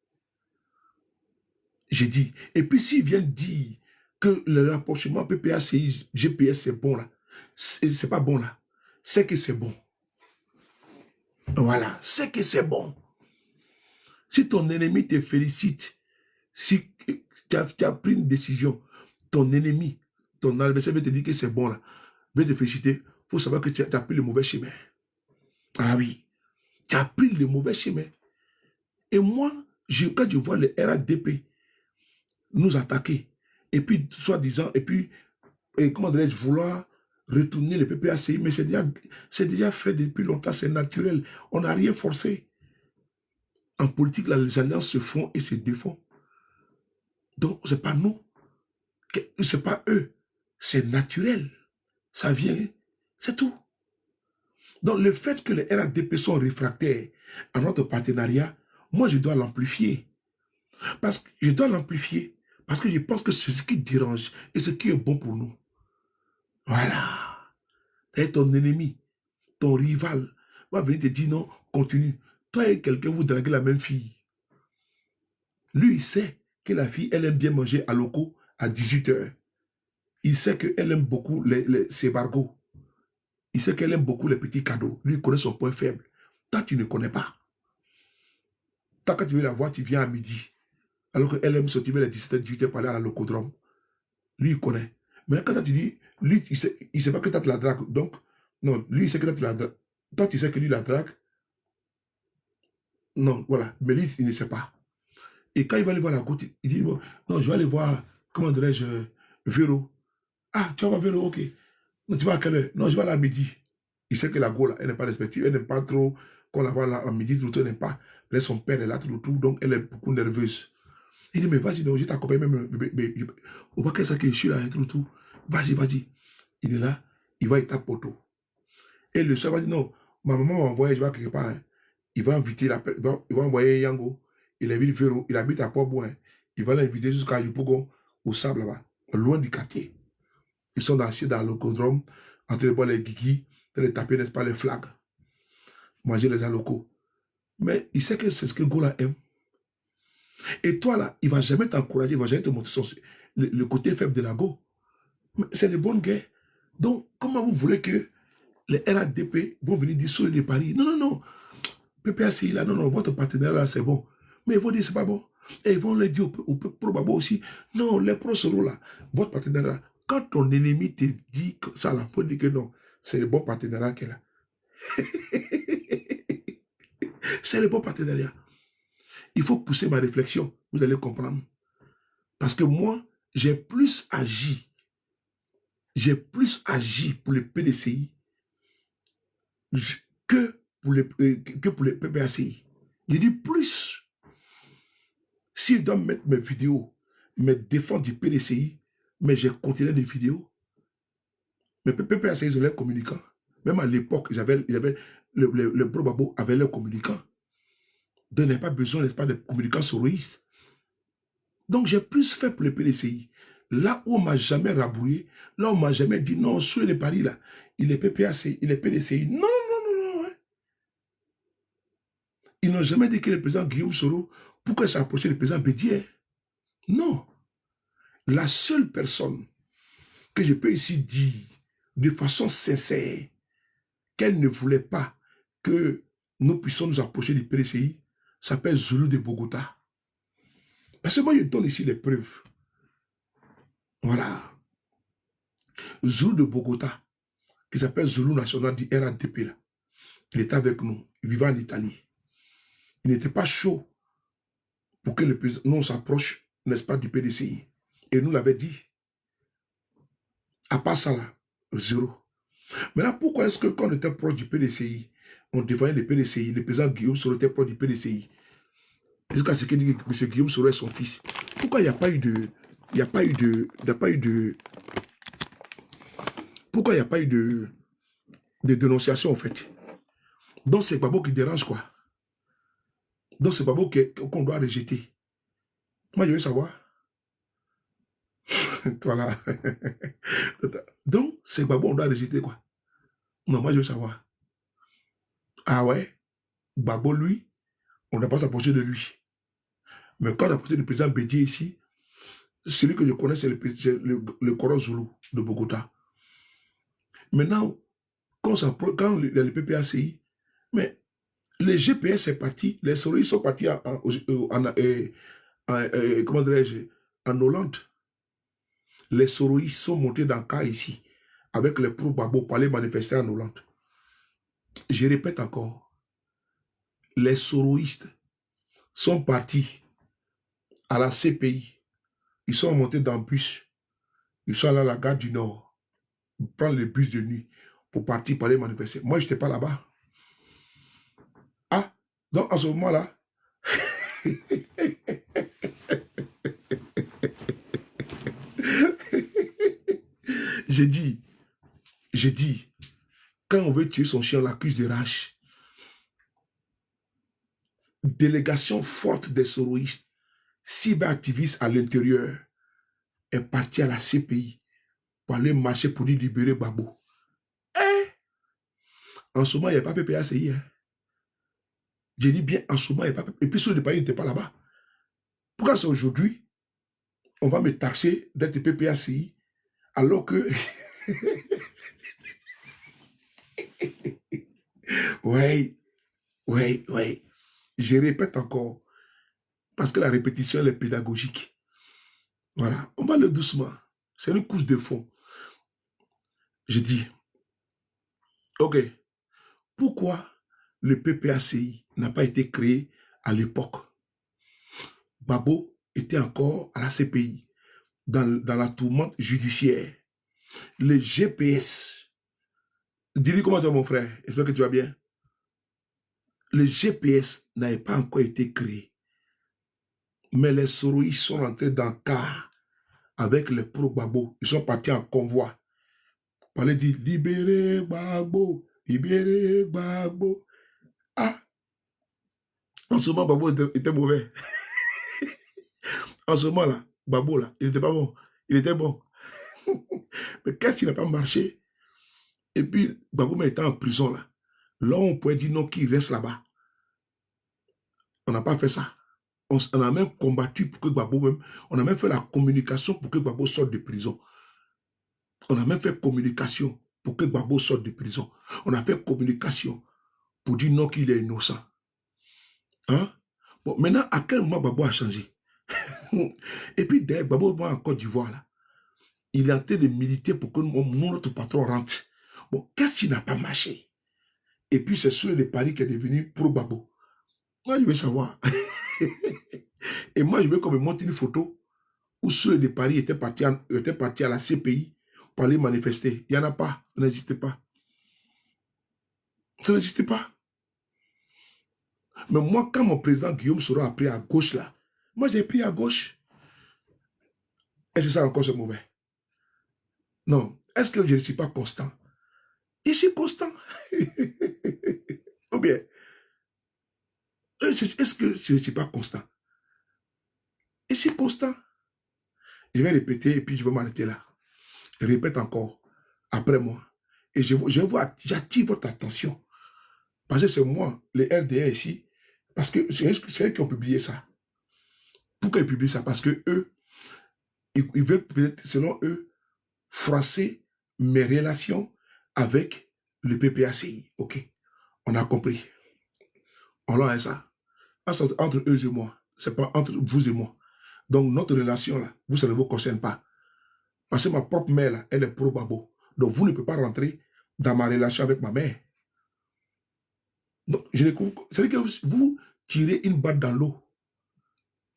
J'ai dit. Et puis s'ils viennent dire que le rapprochement PPACI, GPS c'est bon là, c'est pas bon là, c'est que c'est bon. Voilà, c'est que c'est bon. Si ton ennemi te félicite, si tu as pris une décision, ton ennemi, ton adversaire veut te dire que c'est bon là, veut te féliciter, il faut savoir que tu as pris le mauvais chemin. Ah oui, tu as pris le mauvais chemin. Et moi, quand je vois le RADP nous attaquer, et puis, soi-disant, comment dirais-je, vouloir retourner le PPACI, mais c'est déjà fait depuis longtemps, c'est naturel. On n'a rien forcé. En politique, là, les alliances se font et se défont. Donc, ce n'est pas nous, ce n'est pas eux. C'est naturel. Ça vient, c'est tout. Donc, le fait que les RADP sont réfractaires à notre partenariat, moi, je dois l'amplifier. Parce que je dois l'amplifier. Parce que je pense que c'est ce qui dérange et ce qui est bon pour nous. Voilà. C'est ton ennemi, ton rival, va venir te dire non, continue. Toi et quelqu'un, vous draguez la même fille. Lui, il sait que la fille, elle aime bien manger à locaux à 18h. Il sait qu'elle aime beaucoup ses bargots. Il sait qu'elle aime beaucoup les petits cadeaux. Lui, il connaît son point faible. Toi, tu ne connais pas. Toi, quand tu veux la voir, tu viens à midi. Alors qu'elle aime sortir vers les 17h, 18h pour aller à la locodrome. Lui, il connaît. Mais quand tu dis, lui, il sait pas que toi, tu la dragues. Donc, non, lui, il sait que toi, tu la dragues. Toi, tu sais que lui, la drague. Non, voilà. Mais lui, il ne sait pas. Et quand il va aller voir la côte, il dit, bon, non, je vais aller voir, comment dirais-je, Véro. Ah, tu vas voir Véro, ok. Non, tu vas à quelle heure? Non, je vais aller à midi. Il sait que la go, là, elle n'est pas respective, elle n'aime pas trop qu'on la voit là à midi, tout n'aime pas. Là, son père est là, tout, donc elle est beaucoup nerveuse. Il dit, mais vas-y, donc, je t'accompagne même, mais, au pas que ça que je suis là, tout. Vas-y, vas-y. Il est là, il va être à poteau. Et le soir va dire, non, ma maman m'a envoyé, je vais quelque part. Hein. Il va inviter, il va envoyer Yango. Il invite Véro, il habite à Port-Bois. Hein. Il va l'inviter jusqu'à Yopougon, au sable là-bas, loin du quartier. Ils sont assis dans le codrome, en train de boire les guigui, en train de taper, n'est-ce pas, les flags, manger les alocos. Mais il sait que c'est ce que Gola aime. Et toi, là, il ne va jamais t'encourager, il ne va jamais te montrer le côté faible de la Go. C'est de bonnes guerres. Donc, comment vous voulez que les RADP vont venir dire sur les paris? Non, non, non. PPACI, là, non, non, votre partenaire, là, c'est bon. Mais ils vont dire, c'est pas bon. Et ils vont le dire au probable aussi. Non, les pros seront là. Votre partenaire, là. Quand ton ennemi te dit que ça, il faut dire que non. C'est le bon partenariat qu'elle a. C'est le bon partenariat. Il faut pousser ma réflexion. Vous allez comprendre. Parce que moi, j'ai plus agi. J'ai plus agi pour le PDCI que pour le PPACI. Je dis plus. S'ils doivent mettre mes vidéos, me défendre du PDCI, mais j'ai continué des vidéos. Mais PPACI, ils ont leurs communicants. Même à l'époque, le Probabo avait leurs communicants. Donc, il n'y a pas besoin, n'est-ce pas, de communicants soroïstes. Donc, j'ai plus fait pour le PDCI. Là où on ne m'a jamais rabrouillé, là où on ne m'a jamais dit, non, sur les paris, là, il est PPACI, il est PDCI. Non, non, non, non, non. Hein. Ils n'ont jamais dit que le président Guillaume Soro, pourquoi s'approcher du président Bédier? Non. La seule personne que je peux ici dire de façon sincère qu'elle ne voulait pas que nous puissions nous approcher du PDCI, s'appelle Zulu de Bogota. Parce que moi, je donne ici les preuves. Voilà. Zulu de Bogota, qui s'appelle Zulu National du RADP, là. Il était avec nous, il vivait en Italie. Il n'était pas chaud pour que le président, nous on s'approche, n'est-ce pas, du PDCI. Et nous l'avait dit. À part ça, là, zéro. Maintenant, pourquoi est-ce que quand on était proche du PDCI, on défendait le PDCI, le président Guillaume Soro était proche du PDCI, jusqu'à ce qu'il dit que M. Guillaume Soro est son fils. Pourquoi il n'y a pas eu de... Il n'y a pas eu de... Il n'y a pas eu de... Pourquoi il n'y a pas eu de dénonciation, en fait? Donc, c'est Babo qui dérange, quoi. Donc, c'est Babo qu'on doit rejeter. Moi, je veux savoir. Voilà. Donc, c'est Babo qu'on doit rejeter, quoi. Non, moi, je veux savoir. Ah ouais? Babo, lui, on n'a pas s'approcher de lui. Mais quand on a approché le président Bédier ici, celui que je connais, c'est le Koro Zulu de Bogota. Maintenant, quand le PPACI, mais les GPS est parti, les souris sont partis comment dirais-je, en Hollande. Les souris sont montés dans le cas ici, avec les pro-babo pour aller manifester en Hollande. Je répète encore, les soroïstes sont partis à la CPI. Ils sont montés dans le bus. Ils sont allés à la gare du Nord, prendre le bus de nuit pour partir pour aller manifester. Moi, je n'étais pas là-bas. Ah, donc à ce moment-là, j'ai dit, quand on veut tuer son chien, on l'accuse de rage. Délégation forte des soroïstes, cyberactivistes à l'intérieur, est partie à la CPI pour aller marcher pour libérer Babo. En ce moment, il n'y a pas PPACI. Hein. J'ai dit bien, en ce moment, il n'y a pas. Et puis, sur le pays, il n'était pas là-bas. Pourquoi c'est aujourd'hui, on va me taxer d'être PPACI, alors que... ouais, ouais. Je répète encore, parce que la répétition, elle est pédagogique. Voilà, on va le doucement. C'est une couche de fond. Je dis, ok, pourquoi le PPACI n'a pas été créé à l'époque? Babo était encore à la CPI, dans la tourmente judiciaire. Le GPS, dis-lui comment tu vas mon frère, j'espère que tu vas bien. Le GPS n'avait pas encore été créé. Mais les Soroïs sont rentrés dans le car avec les pro-Babo. Ils sont partis en convoi. On allait dire, libérez Babo, libérez Babo. Ah, en ce moment, Babo était mauvais. En ce moment-là, Babo, là, il n'était pas bon. Il était bon. Mais qu'est-ce qui n'a pas marché? Et puis, Babo était en prison, là. Là, on pouvait dire non, qu'il reste là-bas. On n'a pas fait ça. On a même combattu pour que Babo même... On a même fait la communication pour que Babo sorte de prison. On a même fait communication pour que Babo sorte de prison. On a fait communication pour dire non qu'il est innocent. Hein? Bon, maintenant, à quel moment Babo a changé? Et puis, d'ailleurs, Babo va en Côte d'Ivoire, là. Il est en train de militer pour que notre patron rentre. Bon, qu'est-ce qui n'a pas marché? Et puis, c'est sur les paris qui est devenu pro Babo. Moi, je veux savoir. Et moi, je veux qu'on me montre une photo où ceux de Paris étaient partis à la CPI pour aller manifester. Il n'y en a pas. Ça n'existe pas. Ça n'existe pas. Mais moi, quand mon président Guillaume Soro a pris à gauche, là, moi, j'ai pris à gauche. Est-ce que ça encore, c'est mauvais? Non. Est-ce que je ne suis pas constant? Je suis constant. Ou bien, est-ce que je ne suis pas constant? Je suis constant. Je vais répéter et puis je vais m'arrêter là. Je répète encore, après moi. Et j'attire votre attention. Parce que c'est moi, les RDA ici, parce que c'est eux qui ont publié ça. Pourquoi ils publient ça? Parce que eux, ils veulent peut-être, selon eux, froisser mes relations avec le PPACI. OK, on a compris. On l'a ça. Entre eux et moi. C'est pas entre vous et moi. Donc, notre relation, là, vous, ça ne vous concerne pas. Parce que ma propre mère, là, elle est pro-Babo. Donc, vous ne pouvez pas rentrer dans ma relation avec ma mère. Donc, c'est-à-dire que vous tirez une balle dans l'eau.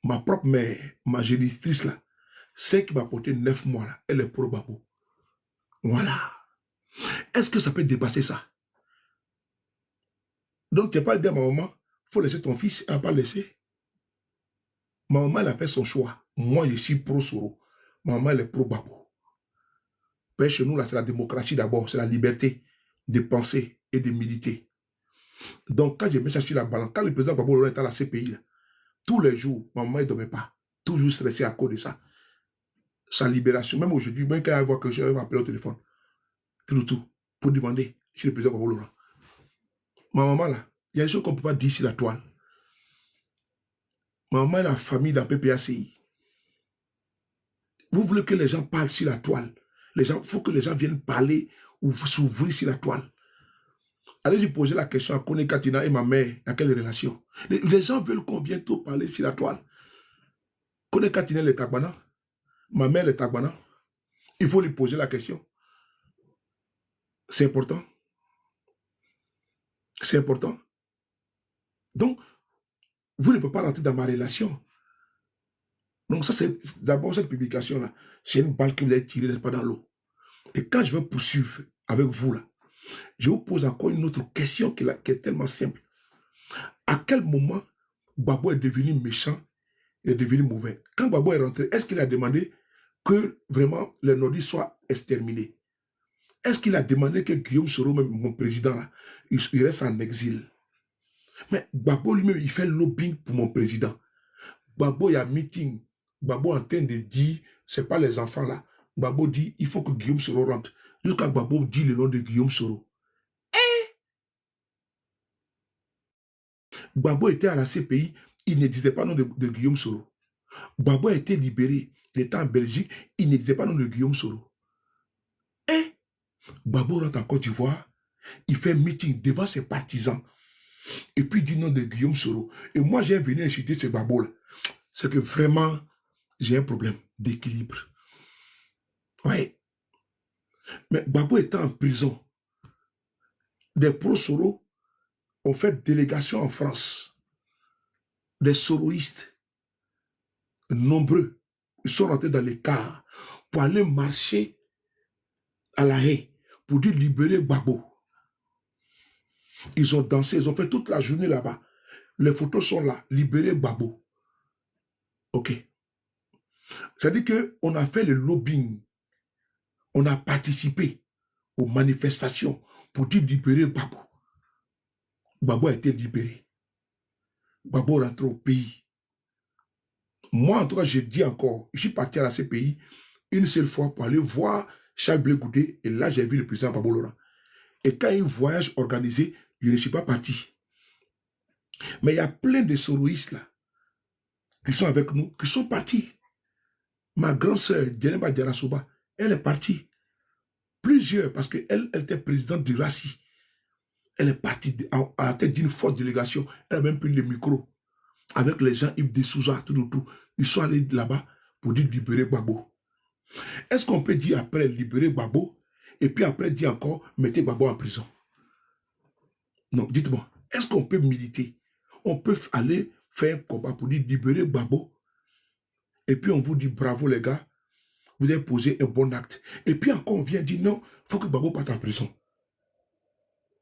Ma propre mère, ma génitrice, là, celle qui m'a porté 9 mois, là, elle est pro-Babo. Voilà. Est-ce que ça peut dépasser ça? Donc, tu n'as pas dit à ma maman, il faut laisser ton fils, elle n'a pas laissé. Ma maman, elle a fait son choix. Moi, je suis pro-Soro. Ma maman, elle est pro-Babo. Mais chez nous, là, c'est la démocratie d'abord, c'est la liberté de penser et de militer. Donc, quand je mets ça sur la balance, quand le président Babo est à la CPI, là, tous les jours, ma maman ne dormait pas. Toujours stressée à cause de ça. Sa libération, même aujourd'hui, même quand elle voit que je vais m'appeler au téléphone, tout, pour demander si le président Babo Laurent. Ma maman, là, il y a des choses qu'on ne peut pas dire sur la toile. Ma maman est la famille d'un PPACI. Vous voulez que les gens parlent sur la toile. Il faut que les gens viennent parler ou s'ouvrir sur la toile. Allez-y poser la question à Kone Katina et ma mère, à quelle relation? Les gens veulent qu'on vienne tout parler sur la toile. Kone Katina est Tagbana, ma mère est Tagbana. Il faut lui poser la question. C'est important. C'est important. Donc, vous ne pouvez pas rentrer dans ma relation. Donc ça, c'est d'abord cette publication-là. C'est une balle que vous avez tirée, n'est pas dans l'eau. Et quand je vais poursuivre avec vous, là, je vous pose encore une autre question qui est tellement simple. À quel moment Babo est devenu méchant, il est devenu mauvais? Quand Babo est rentré, est-ce qu'il a demandé que vraiment les nordistes soient exterminés? Est-ce qu'il a demandé que Guillaume Soro, même mon président, là, il reste en exil? Mais Babo lui-même, il fait lobbying pour mon président. Babo, il y a meeting. Babo est en train de dire, c'est pas les enfants là. Babo dit, il faut que Guillaume Soro rentre. Jusqu'à Babo dit le nom de Guillaume Soro. Babo était à la CPI, il ne disait pas le nom de Guillaume Soro. Gbagbo a été libéré. Il était en Belgique. Il n'était pas dans le Guillaume Soro. Et Gbagbo rentre en Côte d'Ivoire. Il fait un meeting devant ses partisans. Et puis il dit non de Guillaume Soro. Et moi, j'ai venu inciter ce Gbagbo-là. C'est que vraiment, j'ai un problème d'équilibre. Ouais. Mais Gbagbo étant en prison, des pro-Soro ont fait délégation en France. Des soroïstes nombreux, ils sont rentrés dans les cars pour aller marcher à La Haye pour dire libérer Gbagbo. Ils ont dansé, ils ont fait toute la journée là-bas. Les photos sont là, libérer Gbagbo. Ok. C'est-à-dire qu'on a fait le lobbying, on a participé aux manifestations pour dire libérer Gbagbo. Gbagbo a été libéré. Gbagbo rentre au pays. Moi, en tout cas, je dis encore, je suis parti à la CPI une seule fois pour aller voir Charles Blé Goudé, et là, j'ai vu le président Gbagbo Laurent. Et quand il y a un voyage organisé, je ne suis pas parti. Mais il y a plein de soroïstes là, qui sont avec nous, qui sont partis. Ma grande sœur, Djeneba Diarasoba, elle est partie. Plusieurs, parce qu'elle était présidente du RACI. Elle est partie à la tête d'une forte délégation. Elle a même pris le micro avec les gens Yves de Souza, tout. Ils sont allés là-bas pour dire libérer Gbagbo. Est-ce qu'on peut dire après libérer Gbagbo et puis après dire encore mettez Gbagbo en prison? Non, dites-moi, est-ce qu'on peut militer? On peut aller faire un combat pour dire libérer Gbagbo et puis on vous dit bravo les gars, vous avez posé un bon acte. Et puis encore on vient dire non, il faut que Gbagbo parte en prison.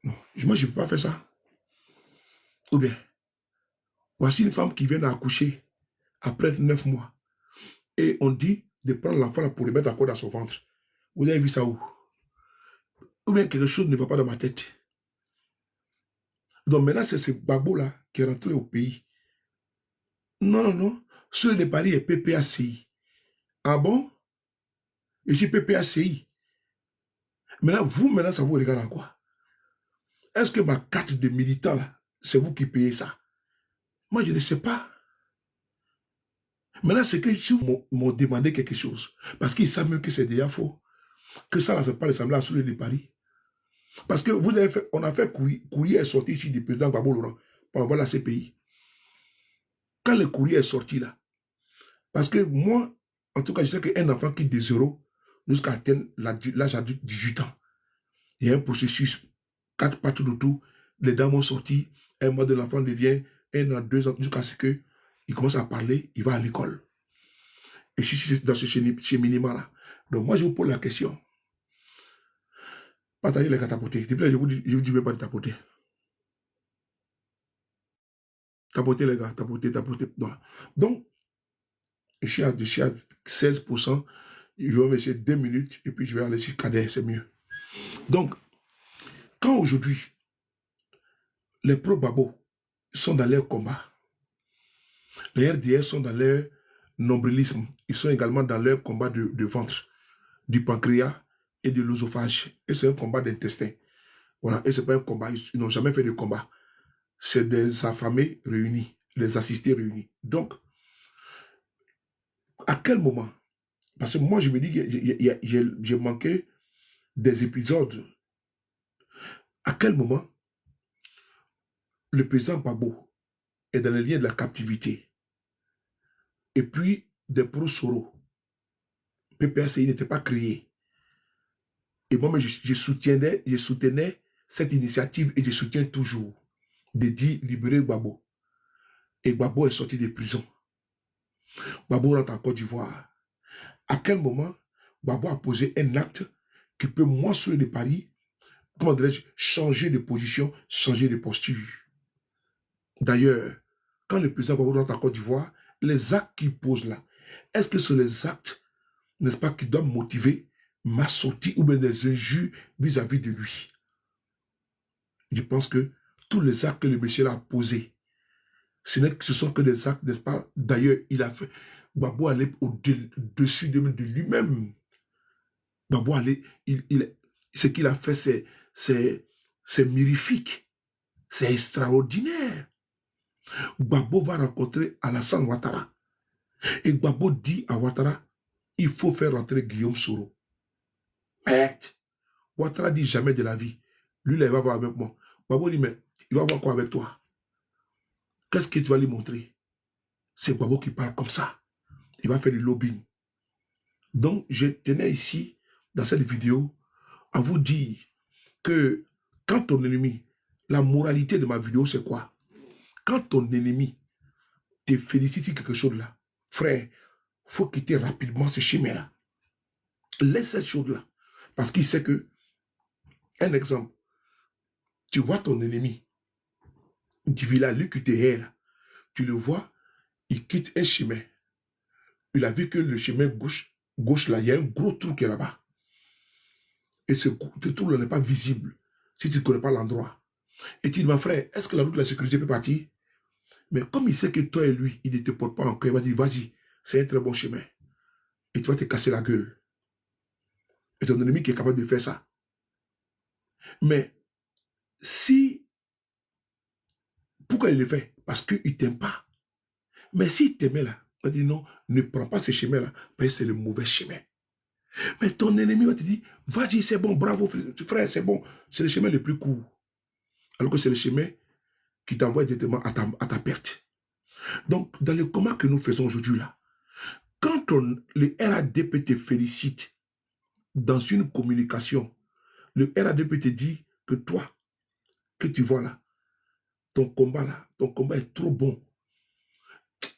Non, moi je ne peux pas faire ça. Ou bien, voici une femme qui vient d'accoucher après 9 mois. Et on dit de prendre l'enfant pour le mettre encore dans son ventre. Vous avez vu ça où? Ou bien quelque chose ne va pas dans ma tête. Donc maintenant, c'est ce Gbagbo-là qui est rentré au pays. Non. Celui de Paris est PPACI. Ah bon? Et j'ai PPACI. Maintenant, ça vous regarde en quoi? Est-ce que ma carte de militant, là, c'est vous qui payez ça? Moi, je ne sais pas. Maintenant, c'est que si vous m'ont demandé quelque chose, parce qu'ils savent même que c'est déjà faux, que ça, là, c'est pas ressemblant à celui de Paris. Parce que vous avez fait, on a fait courrier est sorti ici du président Gbagbo Laurent pour envoyer la CPI. Quand le courrier est sorti là, parce que moi, en tout cas, je sais qu'un enfant quitte des 0 jusqu'à atteindre l'âge adulte 18 ans. Il y a un processus, 4 parties de tout, les dames ont sorti, un mois de l'enfant devient 1 an, 2 ans, jusqu'à ce qu'il commence à parler, il va à l'école. Et si c'est dans ce cheminement là. Donc moi, je vous pose la question. Partagez les gars tapoter. Je vous dis même pas de tapoter. Tapoter les gars, tapoter. Non. Donc, je suis à 16%. Je vais me laisser 2 minutes et puis je vais aller sur Kader, c'est mieux. Donc, quand aujourd'hui, les pro-Gbagbo sont dans leur combat, les RDS sont dans leur nombrilisme, ils sont également dans leur combat de ventre, du pancréas et de l'œsophage. Et c'est un combat d'intestin. Voilà, et c'est pas un combat, ils n'ont jamais fait de combat. C'est des affamés réunis, des assistés réunis. Donc, à quel moment? Parce que moi, je me dis que j'ai manqué des épisodes. À quel moment le président Gbagbo est dans les liens de la captivité? Et puis, des pro-Soro. PPACI n'était pas créé. Et moi, je soutenais cette initiative et je soutiens toujours de dire libérer Gbagbo. Et Gbagbo est sorti de prison. Gbagbo rentre en Côte d'Ivoire. À quel moment Gbagbo a posé un acte qui peut, moi, sur de Paris, comment dirais-je, changer de position, changer de posture. D'ailleurs, quand le président Gbagbo rentre en Côte d'Ivoire, les actes qu'il pose là, est-ce que ce sont les actes, n'est-ce pas, qui doivent motiver ma sortie ou bien des injures vis-à-vis de lui? Je pense que tous les actes que le monsieur a posés, ce sont que des actes, n'est-ce pas? D'ailleurs, il a fait, Gbagbo allait au-dessus de lui-même. Gbagbo allait, ce qu'il a fait, c'est mirifique, c'est extraordinaire. Gbagbo va rencontrer Alassane Ouattara. Et Gbagbo dit à Ouattara, il faut faire rentrer Guillaume Soro. Merde. Ouattara dit jamais de la vie. Lui, là, il va voir avec moi. Gbagbo dit, mais il va voir quoi avec toi? Qu'est-ce que tu vas lui montrer? C'est Gbagbo qui parle comme ça. Il va faire du lobbying. Donc, je tenais ici, dans cette vidéo, à vous dire que quand ton ennemi, la moralité de ma vidéo, c'est quoi? Quand ton ennemi te félicite sur quelque chose là, frère, il faut quitter rapidement ce chemin-là. Laisse cette chose-là. Parce qu'il sait que, un exemple, tu vois ton ennemi, du village, lui qui te hait là, tu le vois, il quitte un chemin. Il a vu que le chemin gauche là, il y a un gros trou qui est là-bas. Et ce trou-là n'est pas visible si tu ne connais pas l'endroit. Et tu dis, mon frère, est-ce que la route de la sécurité peut partir? Mais comme il sait que toi et lui, il ne te porte pas encore, il va dire, vas-y, c'est un très bon chemin. Et tu vas te casser la gueule. Et ton ennemi qui est capable de faire ça. Mais si, pourquoi il le fait? Parce qu'il ne t'aime pas. Mais s'il t'aimait là, il va dire non, ne prends pas ce chemin-là, parce que c'est le mauvais chemin. Mais ton ennemi va te dire, vas-y, c'est bon, bravo, frère, c'est bon. C'est le chemin le plus court. Alors que c'est le chemin qui t'envoie directement à ta perte. Donc, dans le combat que nous faisons aujourd'hui là, quand le RADP te félicite dans une communication, le RADP te dit que toi, que tu vois là, ton combat est trop bon.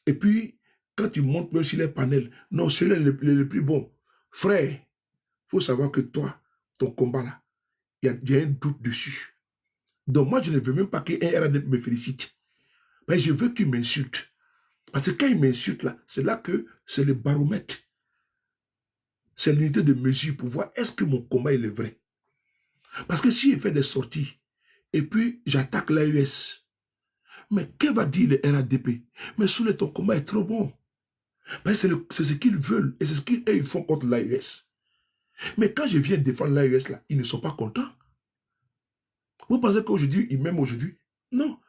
Et puis, quand tu montes même sur les panels, non, celui-là est le plus bon. Frère, il faut savoir que toi, ton combat là, il y a un doute dessus. Donc moi, je ne veux même pas qu'un RADP me félicite. Mais je veux qu'il m'insulte. Parce que quand il m'insulte là, c'est là que c'est le baromètre. C'est l'unité de mesure pour voir est-ce que mon combat il est vrai. Parce que si je fais des sorties et puis j'attaque l'AES, mais que va dire le RADP? Mais Soulé, ton combat est trop bon. C'est ce qu'ils veulent et c'est ce qu'ils font contre l'AES. Mais quand je viens défendre l'AES là, ils ne sont pas contents. Vous pensez qu'aujourd'hui, ils m'aiment aujourd'hui? Non.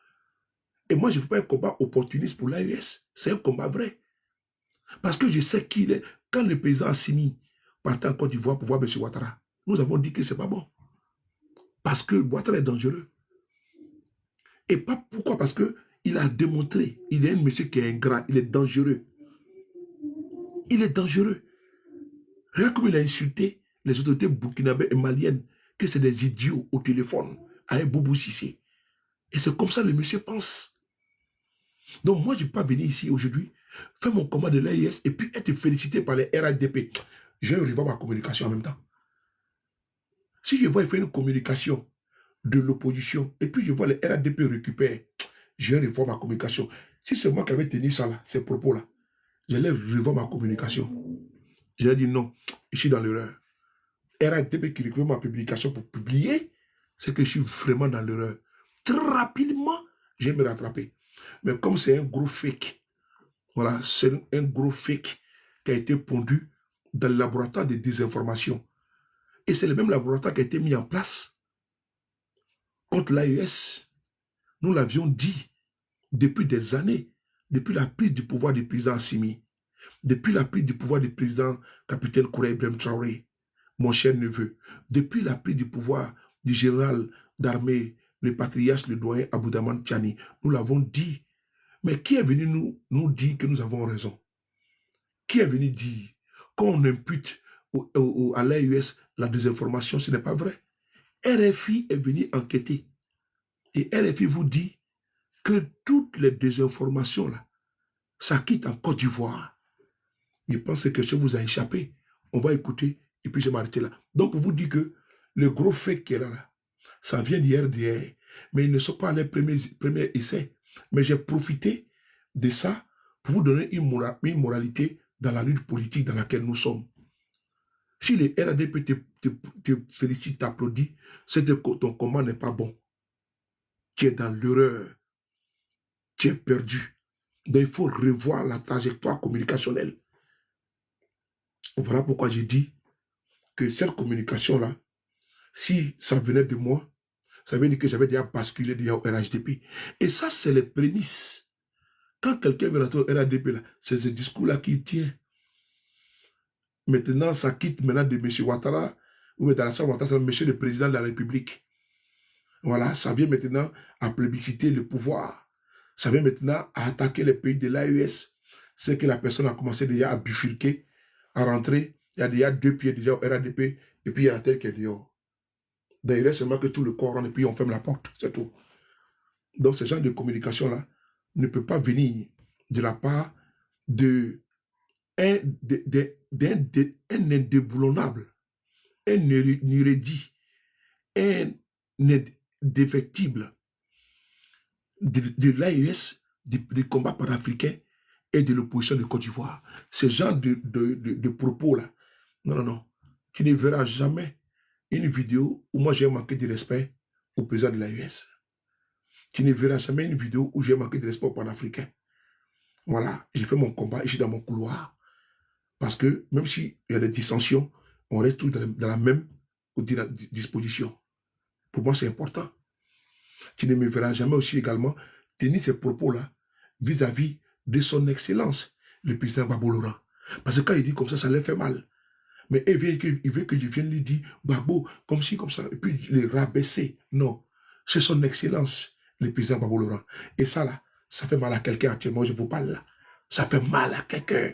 Et moi, je ne fais pas un combat opportuniste pour l'AES. C'est un combat vrai. Parce que je sais qu'il est. Quand le président Assimi partait en Côte d'Ivoire pour voir M. Ouattara, nous avons dit que ce n'est pas bon. Parce que Ouattara est dangereux. Et pas pourquoi? Parce qu'il a démontré, il est un monsieur qui est ingrat, il est dangereux. Il est dangereux. Regarde comme il a insulté les autorités burkinabées et maliennes, que c'est des idiots au téléphone, avec Boubou Sissé. Et c'est comme ça que le monsieur pense. Donc moi, je ne peux pas venir ici aujourd'hui, faire mon combat de l'AIS et puis être félicité par les RADP. Je vais revoir ma communication en même temps. Si je vois faire une communication de l'opposition et puis je vois les RADP récupérer, je vais revoir ma communication. Si c'est moi qui avais tenu ça là, ces propos-là, j'allais revoir ma communication. J'ai dit non, je suis dans l'erreur. RADP qui récupère ma publication pour publier, c'est que je suis vraiment dans l'erreur. Très rapidement, je vais me rattraper. Mais comme c'est un gros fake, voilà, c'est un gros fake qui a été pondu dans le laboratoire de désinformation. Et c'est le même laboratoire qui a été mis en place contre l'AES. Nous l'avions dit depuis des années, depuis la prise du pouvoir du président Assimi, depuis la prise du pouvoir du président capitaine Koura Ibrahim Traoré, mon cher neveu, depuis la prise du pouvoir du général d'armée, le patriarche, le doyen Aboudaman Tiani, nous l'avons dit. Mais qui est venu nous dire que nous avons raison? Qui est venu dire qu'on impute à l'AES la désinformation? Ce n'est pas vrai. RFI est venu enquêter. Et RFI vous dit que toutes les désinformations, là, ça quitte en Côte d'Ivoire. Je pense que ça vous a échappé. On va écouter et puis je vais m'arrêter là. Donc, pour vous dire que le gros fait qui est là, ça vient d'hier. Mais ils ne sont pas les premiers essais. Mais j'ai profité de ça pour vous donner une moralité dans la lutte politique dans laquelle nous sommes. Si les RADP te félicitent, t'applaudissent, c'est que ton combat n'est pas bon. Tu es dans l'erreur. Tu es perdu. Donc, il faut revoir la trajectoire communicationnelle. Voilà pourquoi j'ai dit que cette communication-là, si ça venait de moi, ça veut dire que j'avais déjà basculé déjà au RHDP. Et ça, c'est les prémices. Quand quelqu'un veut rentrer au RADP, là, c'est ce discours-là qui tient. Maintenant, ça quitte maintenant de M. Ouattara, ou dans la salle Ouattara, c'est M. le Président de la République. Voilà, ça vient maintenant à plébisciter le pouvoir. Ça vient maintenant à attaquer les pays de l'AES. C'est que la personne a commencé déjà à bifurquer, à rentrer. Il y a déjà 2 pieds déjà au RADP, et puis il y a la tête qui est dehors. Donc, il reste seulement que tout le corps rentre, et puis on ferme la porte, c'est tout. Donc, ce genre de communication-là ne peut pas venir de la part d'un indéboulonnable, un érudit, un indéfectible de l'AES, des combats panafricains et de l'opposition de Côte d'Ivoire. Ce genre de propos-là, non, non, non, tu ne verras jamais une vidéo où moi j'ai manqué de respect au président de l'AES. Tu ne verras jamais une vidéo où j'ai manqué de respect aux panafricains. Voilà, j'ai fait mon combat, je suis dans mon couloir. Parce que même s'il y a des dissensions, on reste tous dans la même disposition. Pour moi, c'est important. Tu ne me verras jamais aussi également tenir ces propos-là vis-à-vis de son excellence, le président Gbagbo Laurent. Parce que quand il dit comme ça lui fait mal. Mais il veut que je vienne lui dire, Gbagbo, comme ci, comme ça, et puis le rabaisser. Non, c'est son excellence, le président Gbagbo Laurent. Et ça, là, ça fait mal à quelqu'un actuellement, je vous parle là. Ça fait mal à quelqu'un.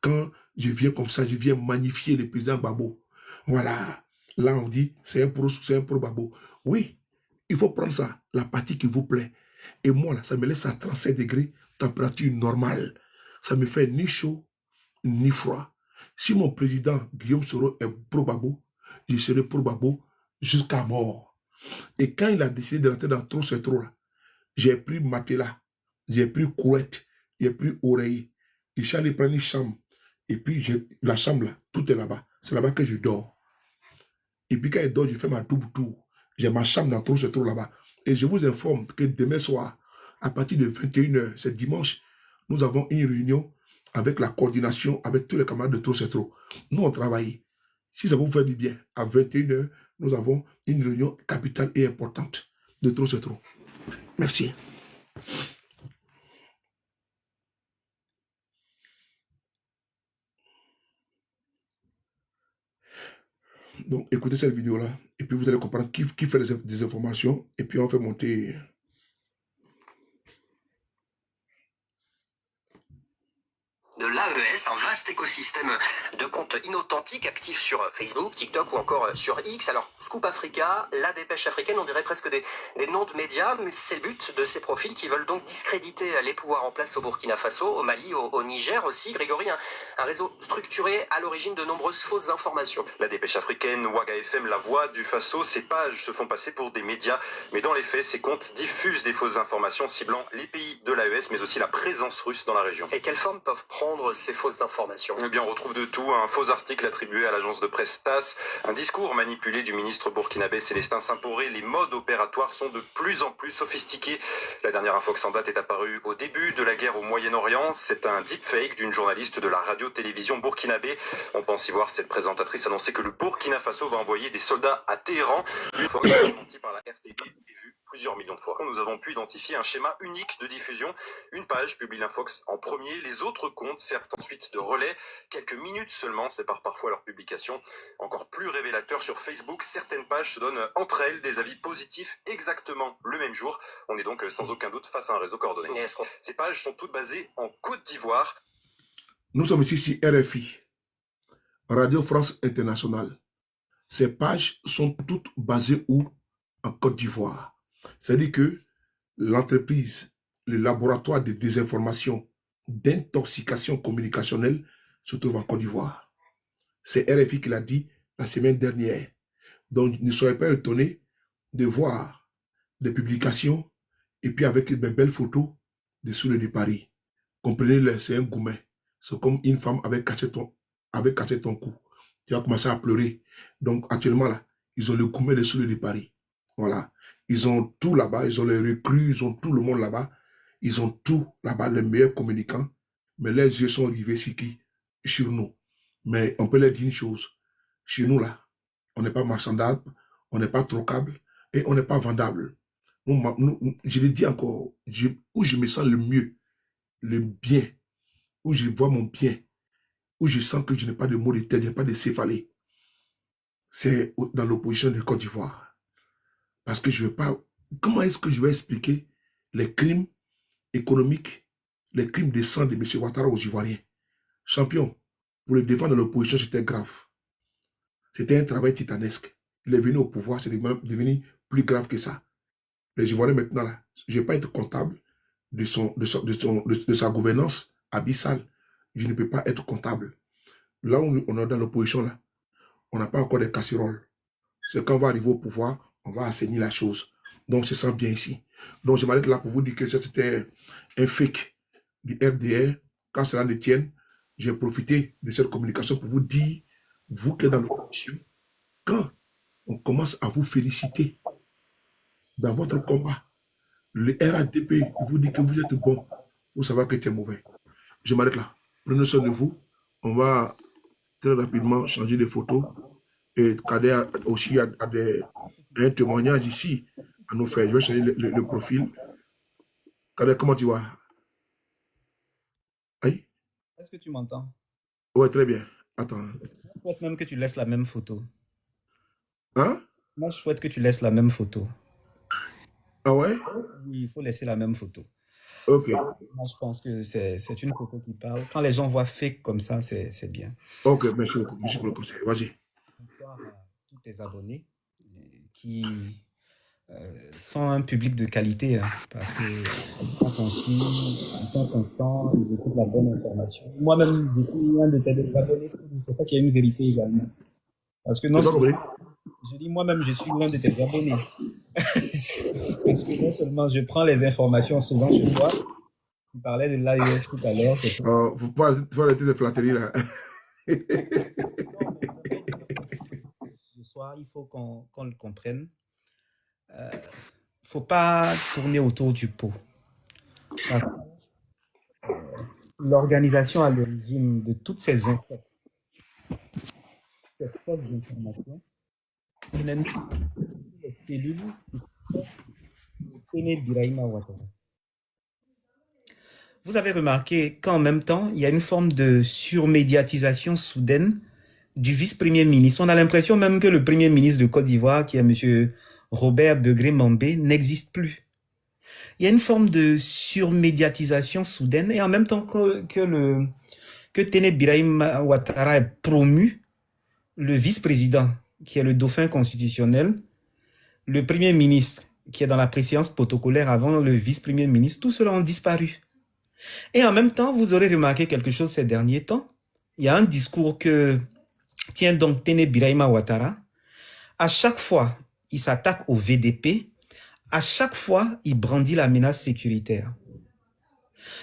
Quand je viens comme ça, je viens magnifier le président Gbagbo. Voilà. Là, on dit, c'est un pro Gbagbo. Oui, il faut prendre ça, la partie qui vous plaît. Et moi, là, ça me laisse à 37 degrés, température normale. Ça me fait ni chaud, ni froid. Si mon président Guillaume Soro est pro Gbagbo, je serai pro Gbagbo jusqu'à mort. Et quand il a décidé de rentrer dans trop, c'est trop là, j'ai pris matelas, j'ai pris couette, j'ai pris oreiller. Je suis allé prendre une chambre. Et puis, la chambre là, tout est là-bas. C'est là-bas que je dors. Et puis, quand je dors, je fais ma double tour. J'ai ma chambre dans trop, c'est trop là-bas. Et je vous informe que demain soir, à partir de 21h, c'est dimanche, nous avons une réunion avec la coordination, avec tous les camarades de trop, c'est trop. Nous, on travaille. Si ça vous fait du bien, à 21h, nous avons une réunion capitale et importante de trop, c'est trop. Merci. Donc, écoutez cette vidéo-là, et puis vous allez comprendre qui fait des informations, et puis on fait monter. De l'AES, un vaste écosystème de comptes inauthentiques actifs sur Facebook, TikTok ou encore sur X. Alors, Scoop Africa, la dépêche africaine, on dirait presque des noms de médias, mais c'est le but de ces profils qui veulent donc discréditer les pouvoirs en place au Burkina Faso, au Mali, au Niger aussi. Grégory, un réseau structuré à l'origine de nombreuses fausses informations. La dépêche africaine, Ouaga FM, La Voix du Faso, ces pages se font passer pour des médias, mais dans les faits, ces comptes diffusent des fausses informations ciblant les pays de l'AES, mais aussi la présence russe dans la région. Et quelles formes peuvent prendre ces fausses informations? Eh bien, on retrouve de tout, un faux article attribué à l'agence de presse TASS, un discours manipulé du ministre burkinabé Célestin Saint-Poré. Les modes opératoires sont de plus en plus sophistiqués. La dernière infox en date est apparue au début de la guerre au Moyen-Orient. C'est un deepfake d'une journaliste de la radio-télévision burkinabé. On pense y voir cette présentatrice annoncer que le Burkina Faso va envoyer des soldats à Téhéran. Une fois démentie par la RTB et vue plusieurs millions de fois. Nous avons pu identifier un schéma unique de diffusion. Une page publie l'infox en premier, les autres comptes servent ensuite de relais. Quelques minutes seulement séparent parfois leur publication. Encore plus révélateur sur Facebook, certaines pages se donnent entre elles des avis positifs exactement le même jour. On est donc sans aucun doute face à un réseau coordonné. Ces pages sont toutes basées en Côte d'Ivoire. Nous sommes ici sur RFI, Radio France Internationale. Ces pages sont toutes basées où? En Côte d'Ivoire. C'est-à-dire que l'entreprise, le laboratoire de désinformation, d'intoxication communicationnelle se trouve en Côte d'Ivoire. C'est RFI qui l'a dit la semaine dernière. Donc, ne soyez pas étonnés de voir des publications et puis avec une belle photo de Soule de Paris. Comprenez-le, c'est un goumet. C'est comme une femme avec cassé ton cou. Tu vas commencer à pleurer. Donc, actuellement, là, ils ont le goumet de Soule de Paris. Voilà. Ils ont tout là-bas. Ils ont les recrues. Ils ont tout le monde là-bas. Ils ont tout là-bas, les meilleurs communicants. Mais les yeux sont rivés sur qui? Sur nous. Mais on peut leur dire une chose. Chez nous, là, on n'est pas marchandable, on n'est pas trocable et on n'est pas vendable. Je le dis encore, où je me sens le mieux, le bien, où je vois mon bien, où je sens que je n'ai pas de maux de tête, je n'ai pas de céphalée, c'est dans l'opposition de Côte d'Ivoire. Parce que je ne vais pas... Comment est-ce que je vais expliquer les crimes économiques, les crimes de sang de M. Ouattara aux Ivoiriens? Champion, pour le défendre de l'opposition, c'était grave. C'était un travail titanesque. Il est venu au pouvoir, c'est devenu plus grave que ça. Les Ivoiriens maintenant, là, je ne vais pas être comptable de sa gouvernance abyssale. Je ne peux pas être comptable. Là où on est dans l'opposition, là, on n'a pas encore de casseroles. C'est quand on va arriver au pouvoir, on va assainir la chose. Donc, je sens bien ici. Donc, je m'arrête là pour vous dire que c'était un fake du RDR. Quand cela ne tienne, j'ai profité de cette communication pour vous dire, vous qui êtes dans l'opposition, quand on commence à vous féliciter dans votre combat, le RADP vous dit que vous êtes bon, vous savez que tu es mauvais. Je m'arrête là. Prenez soin de vous. On va très rapidement changer de photos. Et Kader aussi a un témoignage ici à nous faire. Je vais changer le profil. Kader, comment tu vas? Aïe? Est-ce que tu m'entends? Ouais, très bien. Attends. Je souhaite même que tu laisses la même photo. Hein? Moi, je souhaite que tu laisses la même photo. Ah ouais? Oui, il faut laisser la même photo. Ok. Moi, je pense que c'est une photo qui parle. Quand les gens voient fake comme ça, c'est bien. Ok, merci beaucoup. Merci pour le conseil. Vas-y. Bonsoir à tous tes abonnés qui sont un public de qualité, hein, parce qu'ils sont constants, ils écoutent la bonne information. Moi-même, je suis un de tes abonnés, c'est ça qui est une vérité également. Parce que non, je dis moi-même, je suis l'un de tes abonnés. Parce que non seulement je prends les informations souvent chez toi, tu parlais de l'AES tout à l'heure. Faut pas arrêter de flatterie là. Ce soir, il faut qu'on le comprenne. Faut pas tourner autour du pot. L'organisation à l'origine de toutes ces fausses informations, c'est les cellules qui Birahima Ouattara. Vous avez remarqué qu'en même temps, il y a une forme de surmédiatisation soudaine du vice-premier ministre. On a l'impression même que le premier ministre de Côte d'Ivoire, qui est M. Robert Begré-Mambé, n'existe plus. Il y a une forme de surmédiatisation soudaine et en même temps que Téné Birahima Ouattara est promu, le vice-président, qui est le dauphin constitutionnel, le premier ministre, qui est dans la préséance protocolaire avant le vice-premier ministre, tout cela ont disparu. Et en même temps, vous aurez remarqué quelque chose ces derniers temps. Il y a un discours que tient donc Téné Birahima Ouattara. À chaque fois, il s'attaque au VDP. À chaque fois, il brandit la menace sécuritaire.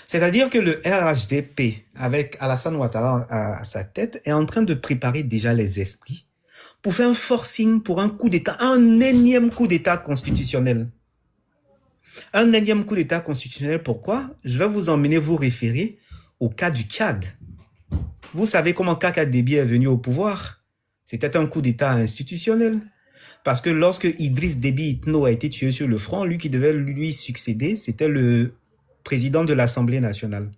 C'est-à-dire que le RHDP, avec Alassane Ouattara à sa tête, est en train de préparer déjà les esprits pour faire un forcing pour un coup d'État, un énième coup d'État constitutionnel. Un énième coup d'État constitutionnel, pourquoi? Je vais vous emmener vous référer au cas du Tchad. Vous savez comment Kaka Déby est venu au pouvoir? C'était un coup d'État institutionnel. Parce que lorsque Idriss Déby Itno a été tué sur le front, lui qui devait lui succéder, c'était le président de l'Assemblée nationale.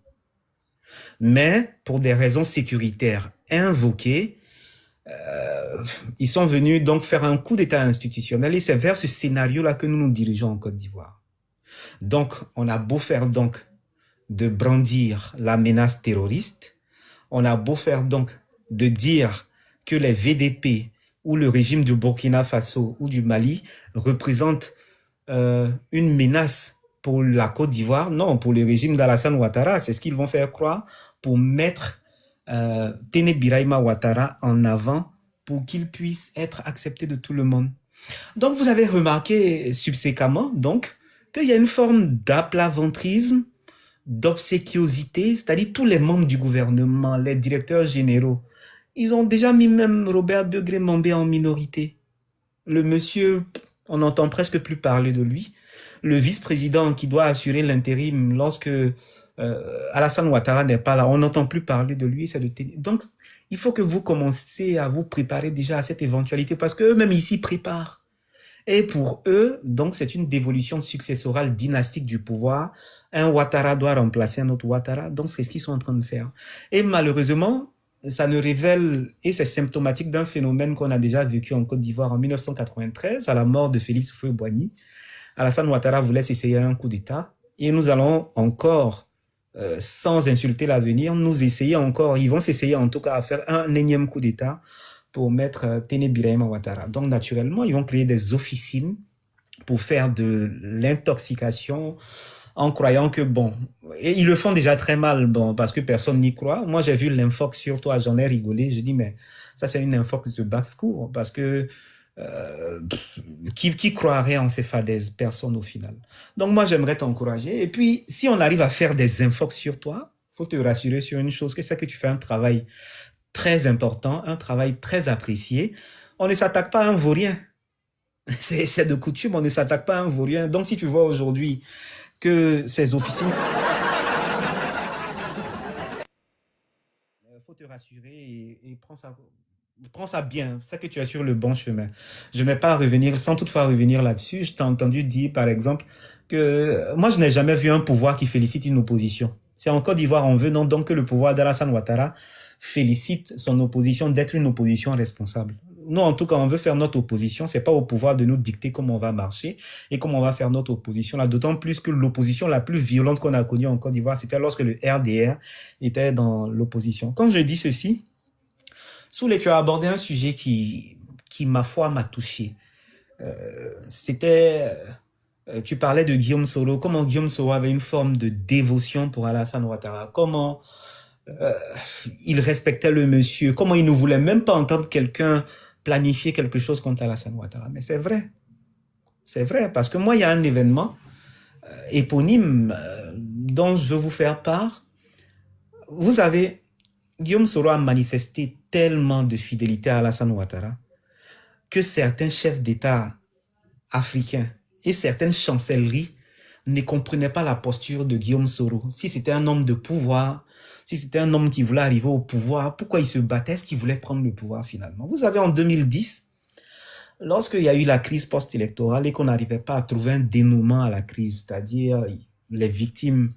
Mais pour des raisons sécuritaires invoquées, ils sont venus donc faire un coup d'État institutionnel et c'est vers ce scénario-là que nous nous dirigeons en Côte d'Ivoire. Donc, on a beau faire donc de brandir la menace terroriste, on a beau faire donc de dire que les VDP ou le régime du Burkina Faso ou du Mali représentent une menace pour la Côte d'Ivoire. Non, pour le régime d'Alassane Ouattara, c'est ce qu'ils vont faire croire pour mettre Téné Birahima Ouattara en avant pour qu'il puisse être accepté de tout le monde. Donc, vous avez remarqué subséquemment donc qu'il y a une forme d'aplaventrisme, d'obséquiosité, c'est-à-dire tous les membres du gouvernement, les directeurs généraux, ils ont déjà mis même Robert Begré-Mambé en minorité. Le monsieur, on n'entend presque plus parler de lui. Le vice-président qui doit assurer l'intérim lorsque Alassane Ouattara n'est pas là, on n'entend plus parler de lui. Donc, il faut que vous commenciez à vous préparer déjà à cette éventualité parce qu'eux-mêmes ici préparent. Et pour eux, donc, c'est une dévolution successorale dynastique du pouvoir Un Ouattara doit remplacer un autre Ouattara. Donc, c'est ce qu'ils sont en train de faire. Et malheureusement, ça ne révèle, et c'est symptomatique d'un phénomène qu'on a déjà vécu en Côte d'Ivoire en 1993, à la mort de Félix Houphouët-Boigny. Alassane Ouattara voulait s'essayer un coup d'État. Et nous allons encore, sans insulter l'avenir, ils vont s'essayer en tout cas à faire un énième coup d'État pour mettre Téné Birahima Ouattara. Donc, naturellement, ils vont créer des officines pour faire de l'intoxication en croyant que, bon, et ils le font déjà très mal, bon, parce que personne n'y croit. Moi, j'ai vu l'infox sur toi, j'en ai rigolé. Je dis, mais ça, c'est une infox de basse-cour, parce que qui croirait en ces fadaises? Personne au final. Donc, moi, j'aimerais t'encourager. Et puis, si on arrive à faire des infox sur toi, faut te rassurer sur une chose, que c'est que tu fais un travail très important, un travail très apprécié. On ne s'attaque pas à un vaurien. C'est de coutume, on ne s'attaque pas à un vaurien. Donc, si tu vois aujourd'hui que ces officines... Il faut te rassurer et prends ça bien. C'est que tu es sur le bon chemin. Je ne vais pas revenir, sans toutefois revenir là-dessus. Je t'ai entendu dire, par exemple, que moi, je n'ai jamais vu un pouvoir qui félicite une opposition. C'est en Côte d'Ivoire, on veut non donc que le pouvoir d'Alassane Ouattara félicite son opposition d'être une opposition responsable. Nous, en tout cas, on veut faire notre opposition. C'est pas au pouvoir de nous dicter comment on va marcher et comment on va faire notre opposition là. D'autant plus que l'opposition la plus violente qu'on a connue en Côte d'Ivoire, c'était lorsque le RDR était dans l'opposition. Quand je dis ceci, Soulé, tu as abordé un sujet qui ma foi, m'a touché. Tu parlais de Guillaume Soro, comment Guillaume Soro avait une forme de dévotion pour Alassane Ouattara, comment il respectait le monsieur, comment il ne voulait même pas entendre quelqu'un planifier quelque chose contre Alassane Ouattara. Mais c'est vrai, parce que moi, il y a un événement éponyme dont je veux vous faire part. Vous savez, Guillaume Soro a manifesté tellement de fidélité à Alassane Ouattara que certains chefs d'État africains et certaines chancelleries ne comprenaient pas la posture de Guillaume Soro. Si c'était un homme de pouvoir, si c'était un homme qui voulait arriver au pouvoir, pourquoi il se battait? Est-ce qu'il voulait prendre le pouvoir finalement? Vous savez, en 2010, lorsqu'il y a eu la crise post-électorale et qu'on n'arrivait pas à trouver un dénouement à la crise, c'est-à-dire les victimes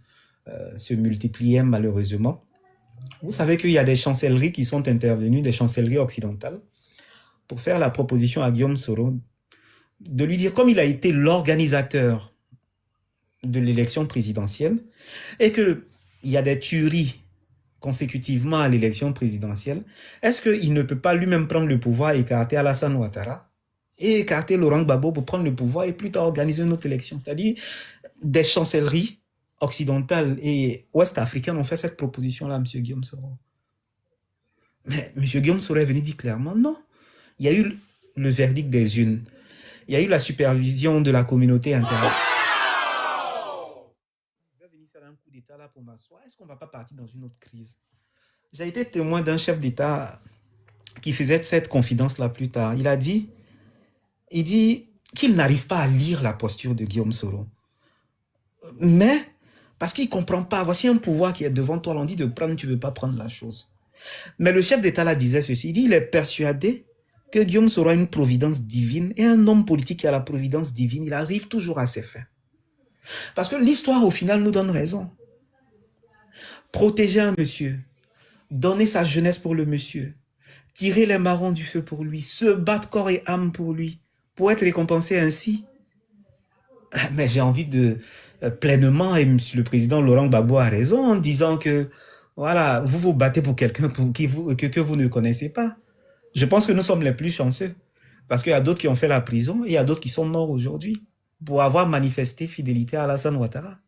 se multipliaient malheureusement, vous savez qu'il y a des chancelleries qui sont intervenues, des chancelleries occidentales, pour faire la proposition à Guillaume Soro de lui dire, comme il a été l'organisateur de l'élection présidentielle et qu'il y a des tueries consécutivement à l'élection présidentielle, est-ce qu'il ne peut pas lui-même prendre le pouvoir et écarter Alassane Ouattara et écarter Laurent Gbagbo pour prendre le pouvoir et plus tard organiser une autre élection? C'est-à-dire des chancelleries occidentales et ouest-africaines ont fait cette proposition-là, M. Guillaume Soro. Mais M. Guillaume Soro est venu dire clairement non. Il y a eu le verdict des urnes. Il y a eu la supervision de la communauté internationale. Je vais venir faire un coup d'État là pour m'asseoir. Est-ce qu'on ne va pas partir dans une autre crise? J'ai été témoin d'un chef d'État qui faisait cette confidence-là plus tard. Il dit qu'il n'arrive pas à lire la posture de Guillaume Soro. Mais, parce qu'il ne comprend pas, voici un pouvoir qui est devant toi, on dit de prendre, tu ne veux pas prendre la chose. Mais le chef d'État là disait ceci, il est persuadé que Guillaume Soro a une providence divine et un homme politique qui a la providence divine, il arrive toujours à ses fins. Parce que l'histoire au final nous donne raison. Protéger un monsieur, donner sa jeunesse pour le monsieur, tirer les marrons du feu pour lui, se battre corps et âme pour lui, pour être récompensé ainsi. Mais j'ai envie de pleinement, et monsieur le président Laurent Gbagbo a raison en disant que voilà, vous vous battez pour quelqu'un que vous ne connaissez pas. Je pense que nous sommes les plus chanceux. Parce qu'il y a d'autres qui ont fait la prison et il y a d'autres qui sont morts aujourd'hui pour avoir manifesté fidélité à Alassane Ouattara.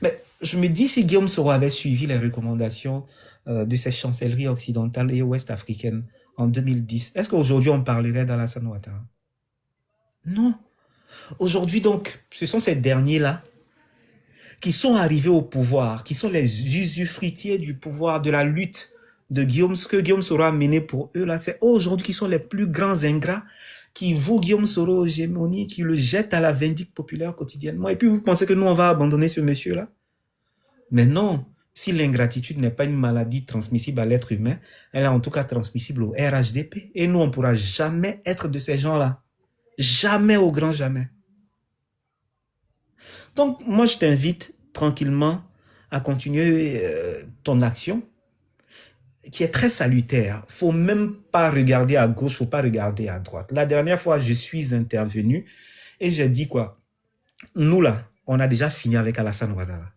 Mais je me dis, si Guillaume Soro avait suivi les recommandations de ces chancelleries occidentales et ouest-africaines en 2010, est-ce qu'aujourd'hui on parlerait d'Alassane Ouattara? Non. Aujourd'hui donc, ce sont ces derniers-là qui sont arrivés au pouvoir, qui sont les usufruitiers du pouvoir, de la lutte de Guillaume, ce que Guillaume Soro a mené pour eux là, c'est aujourd'hui qui sont les plus grands ingrats, qui vouent Guillaume Soro aux gémonies, qui le jettent à la vindicte populaire quotidiennement. Et puis vous pensez que nous on va abandonner ce monsieur-là? Mais non, si l'ingratitude n'est pas une maladie transmissible à l'être humain, elle est en tout cas transmissible au RHDP. Et nous on ne pourra jamais être de ces gens-là. Jamais, au grand jamais. Donc, moi, je t'invite tranquillement à continuer ton action, qui est très salutaire. Faut même pas regarder à gauche, faut pas regarder à droite. La dernière fois, je suis intervenu et j'ai dit quoi? Nous, là, on a déjà fini avec Alassane Ouattara.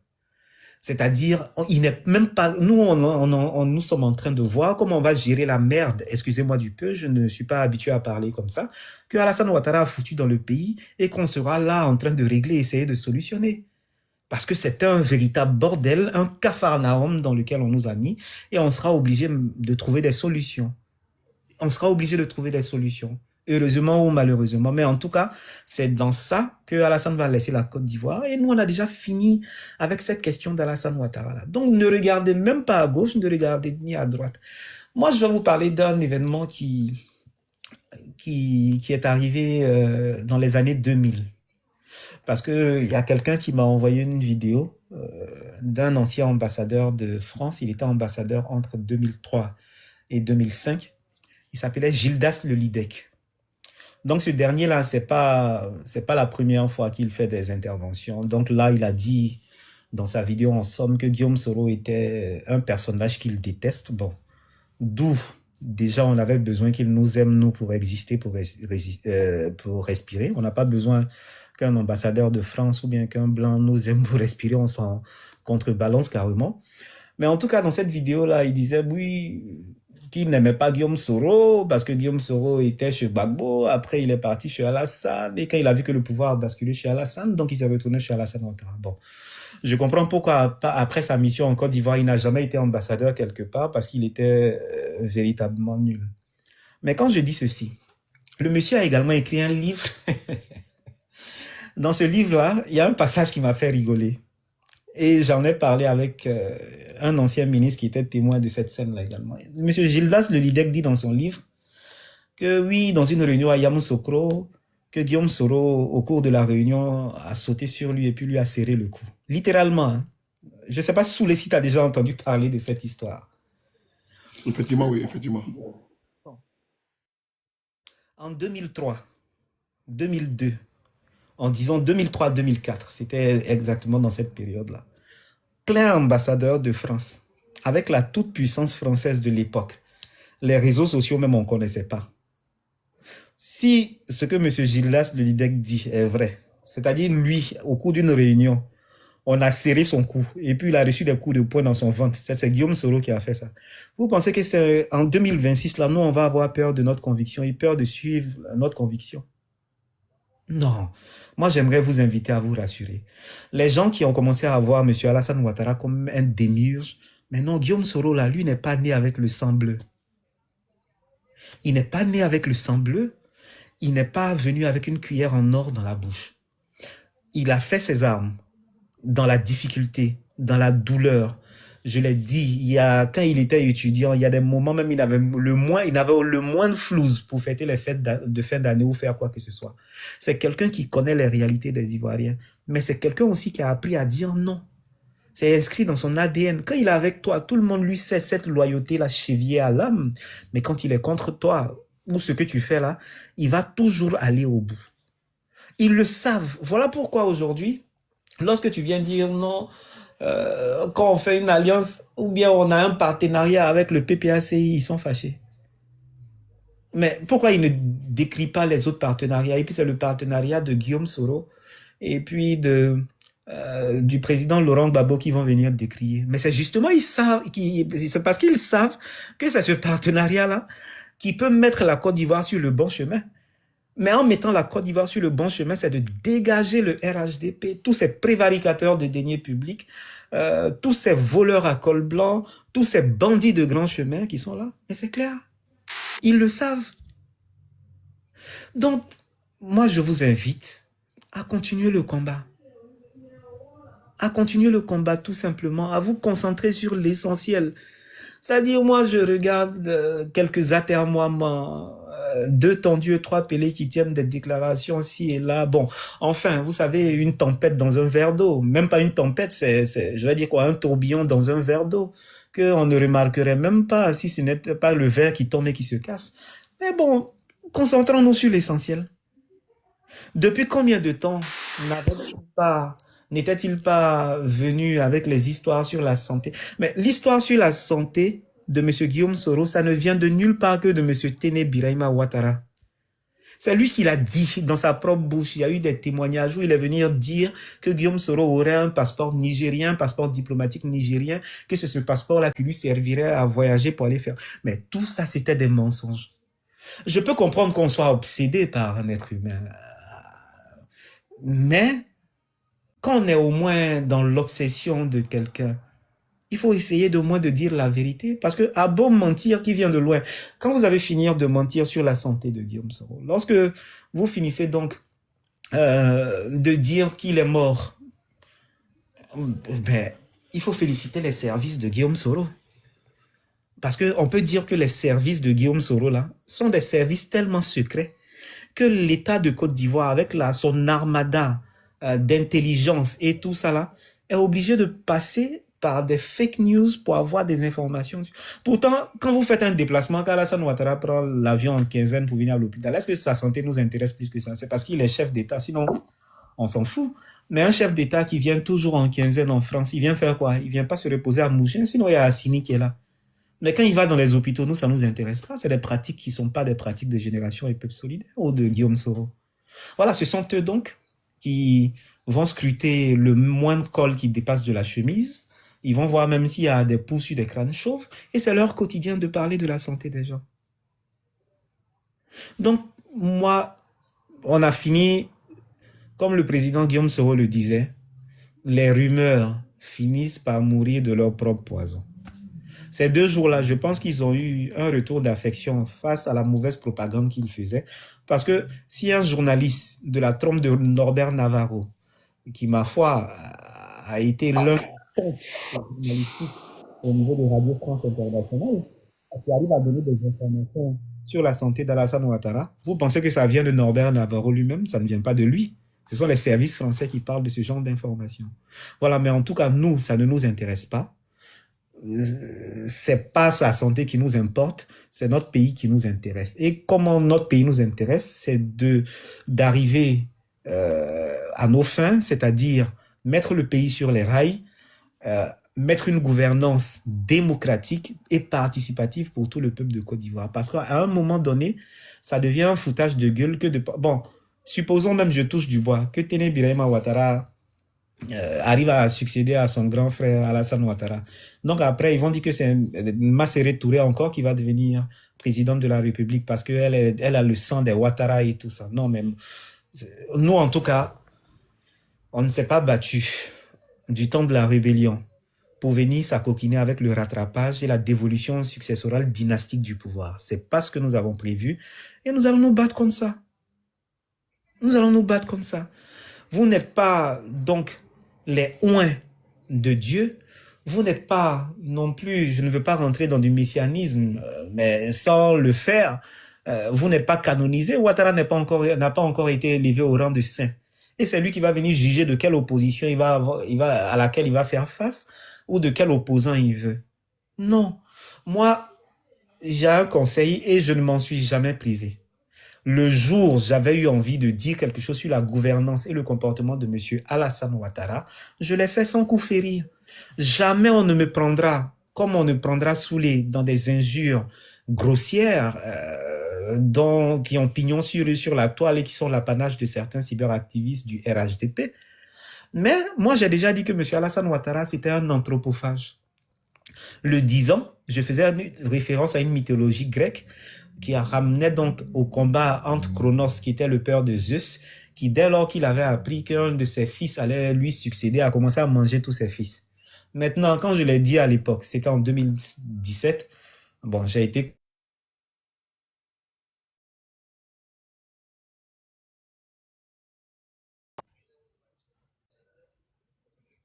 C'est-à-dire, il n'est même pas... Nous sommes en train de voir comment on va gérer la merde, excusez-moi du peu, je ne suis pas habitué à parler comme ça, que Alassane Ouattara a foutu dans le pays et qu'on sera là en train de régler, essayer de solutionner. Parce que c'est un véritable bordel, un capharnaüm dans lequel on nous a mis et on sera obligé de trouver des solutions. On sera obligé de trouver des solutions. Heureusement ou malheureusement. Mais en tout cas, c'est dans ça que Alassane va laisser la Côte d'Ivoire. Et nous, on a déjà fini avec cette question d'Alassane Ouattara. Là. Donc, ne regardez même pas à gauche, ne regardez ni à droite. Moi, je vais vous parler d'un événement qui est arrivé dans les années 2000. Parce qu'il y a quelqu'un qui m'a envoyé une vidéo d'un ancien ambassadeur de France. Il était ambassadeur entre 2003 et 2005. Il s'appelait Gildas Le Lidec. Donc, ce dernier-là, c'est pas la première fois qu'il fait des interventions. Donc là, il a dit dans sa vidéo, en somme, que Guillaume Soro était un personnage qu'il déteste. Bon, d'où, déjà, on avait besoin qu'il nous aime, nous, pour exister, pour respirer. On n'a pas besoin qu'un ambassadeur de France ou bien qu'un blanc nous aime pour respirer. On s'en contrebalance carrément. Mais en tout cas, dans cette vidéo-là, il disait, oui, qu'il n'aimait pas Guillaume Soro parce que Guillaume Soro était chez Gbagbo, après il est parti chez Alassane, et quand il a vu que le pouvoir a basculé chez Alassane, donc il s'est retourné chez Alassane Ouattara. Bon, je comprends pourquoi après sa mission en Côte d'Ivoire, il n'a jamais été ambassadeur quelque part, parce qu'il était véritablement nul. Mais quand je dis ceci, le monsieur a également écrit un livre. Dans ce livre-là, il y a un passage qui m'a fait rigoler. Et j'en ai parlé avec un ancien ministre qui était témoin de cette scène-là également. Monsieur Gildas Le Lidec dit dans son livre que oui, dans une réunion à Yamoussoukro, que Guillaume Soro, au cours de la réunion, a sauté sur lui et puis lui a serré le cou. Littéralement. Hein. Je ne sais pas si Soulé, si tu as déjà entendu parler de cette histoire. Effectivement, oui, effectivement. En 2003, 2002, en disant 2003-2004, c'était exactement dans cette période-là, plein ambassadeur de France, avec la toute-puissance française de l'époque. Les réseaux sociaux même, on ne connaissait pas. Si ce que M. Gildas Le Lidec dit est vrai, c'est-à-dire lui, au cours d'une réunion, on a serré son cou et puis il a reçu des coups de poing dans son ventre. C'est Guillaume Soro qui a fait ça. Vous pensez que c'est en 2026, là, nous, on va avoir peur de notre conviction et peur de suivre notre conviction? Non. Moi, j'aimerais vous inviter à vous rassurer. Les gens qui ont commencé à voir M. Alassane Ouattara comme un démiurge, mais non, Guillaume Soro, là, lui n'est pas né avec le sang bleu. Il n'est pas né avec le sang bleu. Il n'est pas venu avec une cuillère en or dans la bouche. Il a fait ses armes dans la difficulté, dans la douleur. Je l'ai dit, quand il était étudiant, il y a des moments même, il avait le moins de flouze pour fêter les fêtes de fin d'année ou faire quoi que ce soit. C'est quelqu'un qui connaît les réalités des Ivoiriens, mais c'est quelqu'un aussi qui a appris à dire non. C'est inscrit dans son ADN. Quand il est avec toi, tout le monde lui sait cette loyauté-là chevillée à l'âme, mais quand il est contre toi, ou ce que tu fais là, il va toujours aller au bout. Ils le savent. Voilà pourquoi aujourd'hui, lorsque tu viens dire non, quand on fait une alliance ou bien on a un partenariat avec le PPACI, ils sont fâchés. Mais pourquoi ils ne décrivent pas les autres partenariats? Et puis c'est le partenariat de Guillaume Soro et puis du président Laurent Gbagbo qui vont venir décrier. Mais c'est justement, c'est parce qu'ils savent que c'est ce partenariat-là qui peut mettre la Côte d'Ivoire sur le bon chemin. Mais en mettant la Côte d'Ivoire sur le bon chemin, c'est de dégager le RHDP, tous ces prévaricateurs de deniers publics, tous ces voleurs à col blanc, tous ces bandits de grand chemin qui sont là. Mais c'est clair. Ils le savent. Donc, moi, je vous invite à continuer le combat. À continuer le combat, tout simplement, à vous concentrer sur l'essentiel. C'est-à-dire, moi, je regarde quelques atermoiements, 2 tendus, 3 pelés qui tiennent des déclarations ci et là. Bon, enfin, vous savez, une tempête dans un verre d'eau. Même pas une tempête, je vais dire quoi, un tourbillon dans un verre d'eau. Qu'on ne remarquerait même pas si ce n'était pas le verre qui tombe et qui se casse. Mais bon, concentrons-nous sur l'essentiel. Depuis combien de temps n'était-il pas venu avec les histoires sur la santé? Mais l'histoire sur la santé de M. Guillaume Soro, ça ne vient de nulle part que de M. Téné Birahima Ouattara. C'est lui qui l'a dit dans sa propre bouche. Il y a eu des témoignages où il est venu dire que Guillaume Soro aurait un passeport nigérien, un passeport diplomatique nigérien, que c'est ce passeport-là qui lui servirait à voyager pour aller faire. Mais tout ça, c'était des mensonges. Je peux comprendre qu'on soit obsédé par un être humain. Mais quand on est au moins dans l'obsession de quelqu'un, il faut essayer de moins de dire la vérité. Parce que à beau mentir qui vient de loin, quand vous avez fini de mentir sur la santé de Guillaume Soro, lorsque vous finissez donc de dire qu'il est mort, ben, il faut féliciter les services de Guillaume Soro. Parce qu'on peut dire que les services de Guillaume Soro là sont des services tellement secrets que l'État de Côte d'Ivoire, avec son armada d'intelligence et tout ça là, est obligé de passer par des fake news pour avoir des informations. Pourtant, quand vous faites un déplacement, qu'Alassane Ouattara prend l'avion en quinzaine pour venir à l'hôpital, est-ce que sa santé nous intéresse plus que ça? C'est parce qu'il est chef d'État, sinon on s'en fout. Mais un chef d'État qui vient toujours en quinzaine en France, il vient faire quoi? Il vient pas se reposer à Mouchin, sinon il y a Assini qui est là. Mais quand il va dans les hôpitaux, nous, ça ne nous intéresse pas. C'est des pratiques qui ne sont pas des pratiques de Génération et Peuple Solidaire ou de Guillaume Soro. Voilà, ce sont eux donc qui vont scruter le moindre col qui dépasse de la chemise. Ils vont voir même s'il y a des poux sur des crânes chauves. Et c'est leur quotidien de parler de la santé des gens. Donc, moi, on a fini, comme le président Guillaume Soro le disait, les rumeurs finissent par mourir de leur propre poison. Ces 2 jours-là, je pense qu'ils ont eu un retour d'affection face à la mauvaise propagande qu'ils faisaient. Parce que si un journaliste de la trompe de Norbert Navarro, qui, ma foi, a été l'un journalistique au niveau de Radio France Internationale, qui arrive à donner des informations sur la santé d'Alassane Ouattara, vous pensez que ça vient de Norbert Navarro lui-même? Ça ne vient pas de lui. Ce sont les services français qui parlent de ce genre d'informations. Voilà, mais en tout cas, nous, ça ne nous intéresse pas. C'est pas sa santé qui nous importe, c'est notre pays qui nous intéresse. Et comment notre pays nous intéresse, c'est d'arriver à nos fins, c'est-à-dire mettre le pays sur les rails, mettre une gouvernance démocratique et participative pour tout le peuple de Côte d'Ivoire. Parce qu'à un moment donné, ça devient un foutage de gueule que de... Bon, supposons même, je touche du bois, que Téné Birahima Ouattara arrive à succéder à son grand frère Alassane Ouattara. Donc après, ils vont dire que c'est Masséré Touré encore qui va devenir présidente de la République parce qu'elle elle a le sang des Ouattara et tout ça. Non, mais nous, en tout cas, on ne s'est pas battu du temps de la rébellion pour venir s'acoquiner avec le rattrapage et la dévolution successorale dynastique du pouvoir. C'est pas ce que nous avons prévu et nous allons nous battre comme ça. Nous allons nous battre comme ça. Vous n'êtes pas donc les oins de Dieu. Vous n'êtes pas non plus, je ne veux pas rentrer dans du messianisme, mais sans le faire, vous n'êtes pas canonisé. Ouattara n'a pas encore été élevé au rang de saint. Et c'est lui qui va venir juger de quelle opposition à laquelle il va faire face ou de quel opposant il veut. Non. Moi, j'ai un conseil et je ne m'en suis jamais privé. Le jour où j'avais eu envie de dire quelque chose sur la gouvernance et le comportement de M. Alassane Ouattara, je l'ai fait sans coup férir. Jamais on ne me prendra, comme on ne prendra Soulé dans des injures grossières qui ont pignon sur la toile et qui sont l'apanage de certains cyberactivistes du RHDP. Mais moi, j'ai déjà dit que M. Alassane Ouattara, c'était un anthropophage. Le disant, je faisais référence à une mythologie grecque qui ramenait donc au combat entre Cronos, qui était le père de Zeus, qui dès lors qu'il avait appris qu'un de ses fils allait lui succéder, a commencé à manger tous ses fils. Maintenant, quand je l'ai dit à l'époque, c'était en 2017, bon, j'ai été...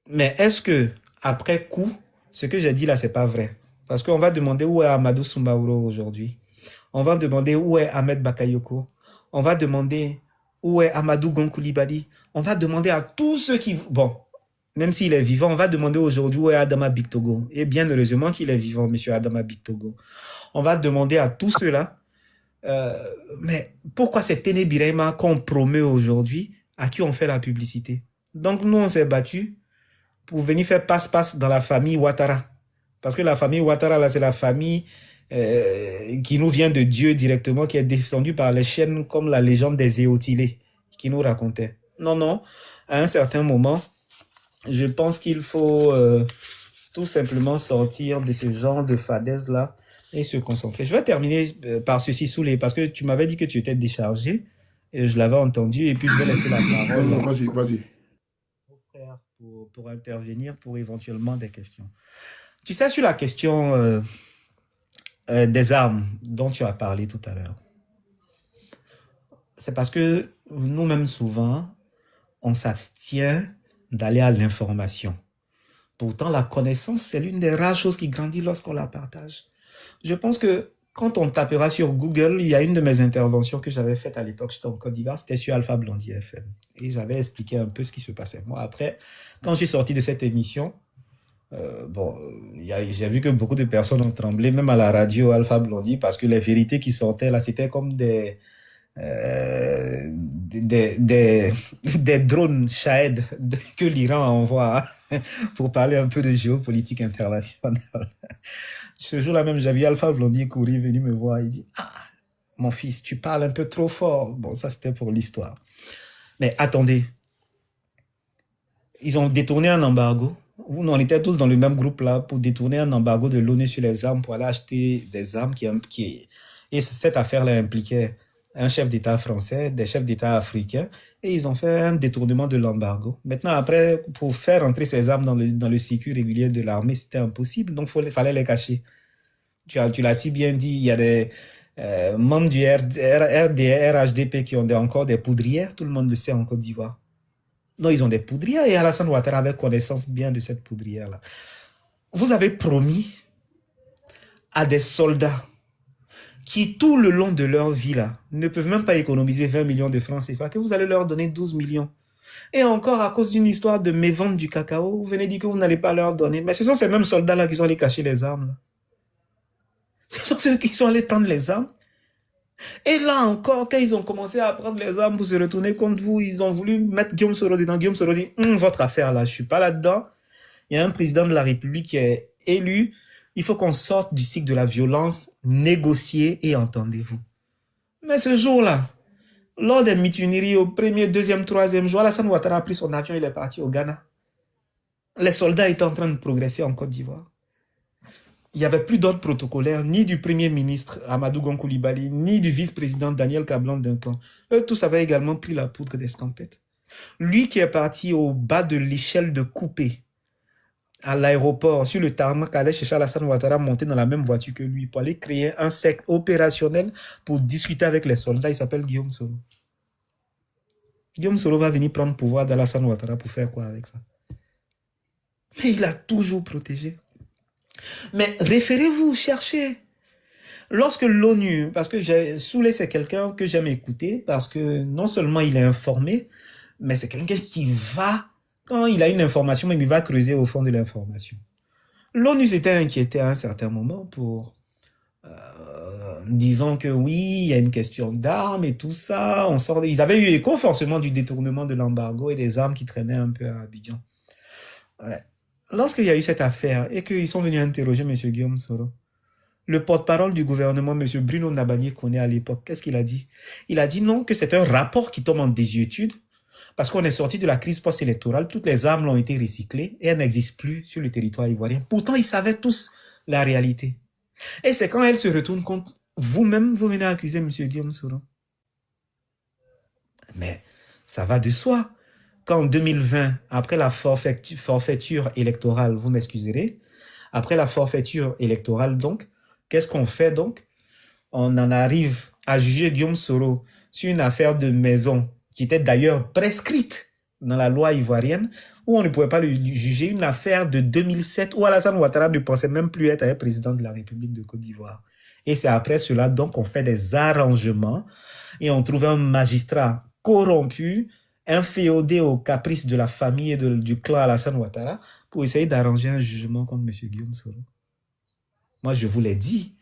Mais est-ce que, après coup, ce que j'ai dit là, c'est pas vrai? Parce qu'on va demander où est Amadou Soumaoro aujourd'hui. On va demander où est Ahmed Bakayoko. On va demander où est Amadou Gon Coulibaly. On va demander à tous ceux qui... Bon, même s'il est vivant, on va demander aujourd'hui où est Adama Bictogo. Et bien heureusement qu'il est vivant, monsieur Adama Bictogo. On va demander à tous ceux-là Euh, mais pourquoi c'est Téné Birahima qu'on promeut aujourd'hui, à qui on fait la publicité? Donc nous, on s'est battus pour venir faire passe-passe dans la famille Ouattara. Parce que la famille Ouattara, là, c'est la famille qui nous vient de Dieu directement, qui est descendue par les chaînes comme la légende des Éotilés, qui nous racontait. Non, non, à un certain moment, je pense qu'il faut tout simplement sortir de ce genre de fadaise-là et se concentrer. Je vais terminer par ceci, Soulé, parce que tu m'avais dit que tu étais déchargé, et je l'avais entendu, et puis je vais laisser la parole Non, vas-y, vas-y. aux frères pour intervenir, pour éventuellement des questions. Tu sais, sur la question des armes dont tu as parlé tout à l'heure, c'est parce que nous-mêmes, souvent, on s'abstient d'aller à l'information. Pourtant, la connaissance, c'est l'une des rares choses qui grandit lorsqu'on la partage. Je pense que quand on tapera sur Google, il y a une de mes interventions que j'avais faite à l'époque, j'étais en Côte d'Ivoire, c'était sur Alpha Blondie FM. Et j'avais expliqué un peu ce qui se passait. Moi, après, quand je suis sorti de cette émission, j'ai vu que beaucoup de personnes ont tremblé, même à la radio Alpha Blondie, parce que les vérités qui sortaient là, c'était comme des drones Shahed que l'Iran envoie pour parler un peu de géopolitique internationale. Ce jour-là même, j'avais Alpha Blondie courir, venu me voir, il dit « Ah, mon fils, tu parles un peu trop fort. » Bon, ça c'était pour l'histoire. Mais attendez, ils ont détourné un embargo. On était tous dans le même groupe là pour détourner un embargo de l'ONU sur les armes pour aller acheter des armes et cette affaire-là impliquait un chef d'État français, des chefs d'État africains, et ils ont fait un détournement de l'embargo. Maintenant, après, pour faire entrer ces armes dans le circuit régulier de l'armée, c'était impossible, donc il fallait les cacher. Tu l'as si bien dit, il y a des membres du RHDP qui ont encore des poudrières, tout le monde le sait en Côte d'Ivoire. Non, ils ont des poudrières, et Alassane Ouattara avait connaissance bien de cette poudrière-là. Vous avez promis à des soldats qui, tout le long de leur vie, là, ne peuvent même pas économiser 20 millions de francs CFA, que vous allez leur donner 12 millions. Et encore, à cause d'une histoire de mévente du cacao, vous venez dire que vous n'allez pas leur donner. Mais ce sont ces mêmes soldats-là qui sont allés cacher les armes. Là. Ce sont ceux qui sont allés prendre les armes. Et là encore, quand ils ont commencé à prendre les armes pour se retourner contre vous, ils ont voulu mettre Guillaume Soro dedans. Guillaume Soro dit, votre affaire là, je suis pas là-dedans. Il y a un président de la République qui est élu. Il faut qu'on sorte du cycle de la violence, négocier et entendez-vous. Mais ce jour-là, lors des mutineries au premier, deuxième, troisième jour, Alassane Ouattara a pris son avion, il est parti au Ghana. Les soldats étaient en train de progresser en Côte d'Ivoire. Il n'y avait plus d'ordre protocolaire, ni du premier ministre Amadou Gon Coulibaly, ni du vice-président Daniel Kablan-Duncan. Eux tous avaient également pris la poudre d'escampette. Lui qui est parti au bas de l'échelle de Coupé, à l'aéroport, sur le tarmac, allait chercher Alassane Ouattara monter dans la même voiture que lui pour aller créer un cercle opérationnel pour discuter avec les soldats. Il s'appelle Guillaume Soro. Guillaume Soro va venir prendre le pouvoir d'Alassane Ouattara pour faire quoi avec ça? Mais il a toujours protégé. Mais référez-vous, cherchez. Lorsque l'ONU, parce que Soulé, c'est quelqu'un que j'aime écouter, parce que non seulement il est informé, mais c'est quelqu'un qui va, quand il a une information, mais il va creuser au fond de l'information. L'ONU s'était inquiété à un certain moment pour disant que oui, il y a une question d'armes et tout ça. Ils avaient eu écho forcément du détournement de l'embargo et des armes qui traînaient un peu à Abidjan. Ouais. Lorsqu'il y a eu cette affaire et qu'ils sont venus interroger M. Guillaume Soro, le porte-parole du gouvernement, M. Bruno Nabagné-Koné à l'époque, qu'est-ce qu'il a dit? Il a dit non, que c'est un rapport qui tombe en désuétude parce qu'on est sorti de la crise post-électorale, toutes les armes ont été recyclées et elles n'existent plus sur le territoire ivoirien. Pourtant, ils savaient tous la réalité. Et c'est quand elle se retourne contre vous-même, vous venez accuser M. Guillaume Soro. Mais ça va de soi. Qu'en 2020, après la forfaiture électorale, vous m'excuserez, après la forfaiture électorale, donc, qu'est-ce qu'on fait donc? On en arrive à juger Guillaume Soro sur une affaire de maison qui était d'ailleurs prescrite dans la loi ivoirienne, où on ne pouvait pas le juger, une affaire de 2007 où Alassane Ouattara ne pensait même plus être président de la République de Côte d'Ivoire. Et c'est après cela donc qu'on fait des arrangements et on trouve un magistrat corrompu, inféodé aux caprices de la famille et du clan Alassane Ouattara pour essayer d'arranger un jugement contre M. Guillaume Soro. Moi, je vous l'ai dit.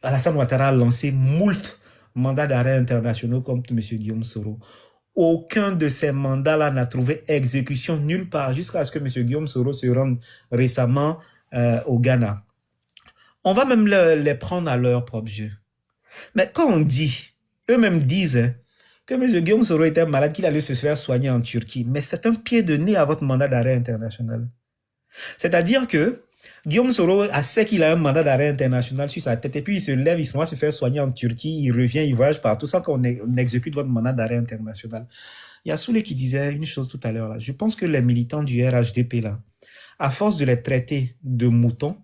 Alassane Ouattara a lancé moult mandats d'arrêt internationaux contre M. Guillaume Soro. Aucun de ces mandats-là n'a trouvé exécution nulle part jusqu'à ce que M. Guillaume Soro se rende récemment au Ghana. On va même les prendre à leur propre jeu. Mais quand on dit, eux-mêmes disent hein, que M. Guillaume Soro était malade, qu'il allait se faire soigner en Turquie, mais c'est un pied de nez à votre mandat d'arrêt international. C'est-à-dire que Guillaume Soro sait qu'il a un mandat d'arrêt international sur sa tête et puis il se lève, il s'en va se faire soigner en Turquie, il revient, il voyage partout sans qu'on exécute votre mandat d'arrêt international. Il y a Soulé qui disait une chose tout à l'heure là. Je pense que les militants du RHDP là, à force de les traiter de moutons,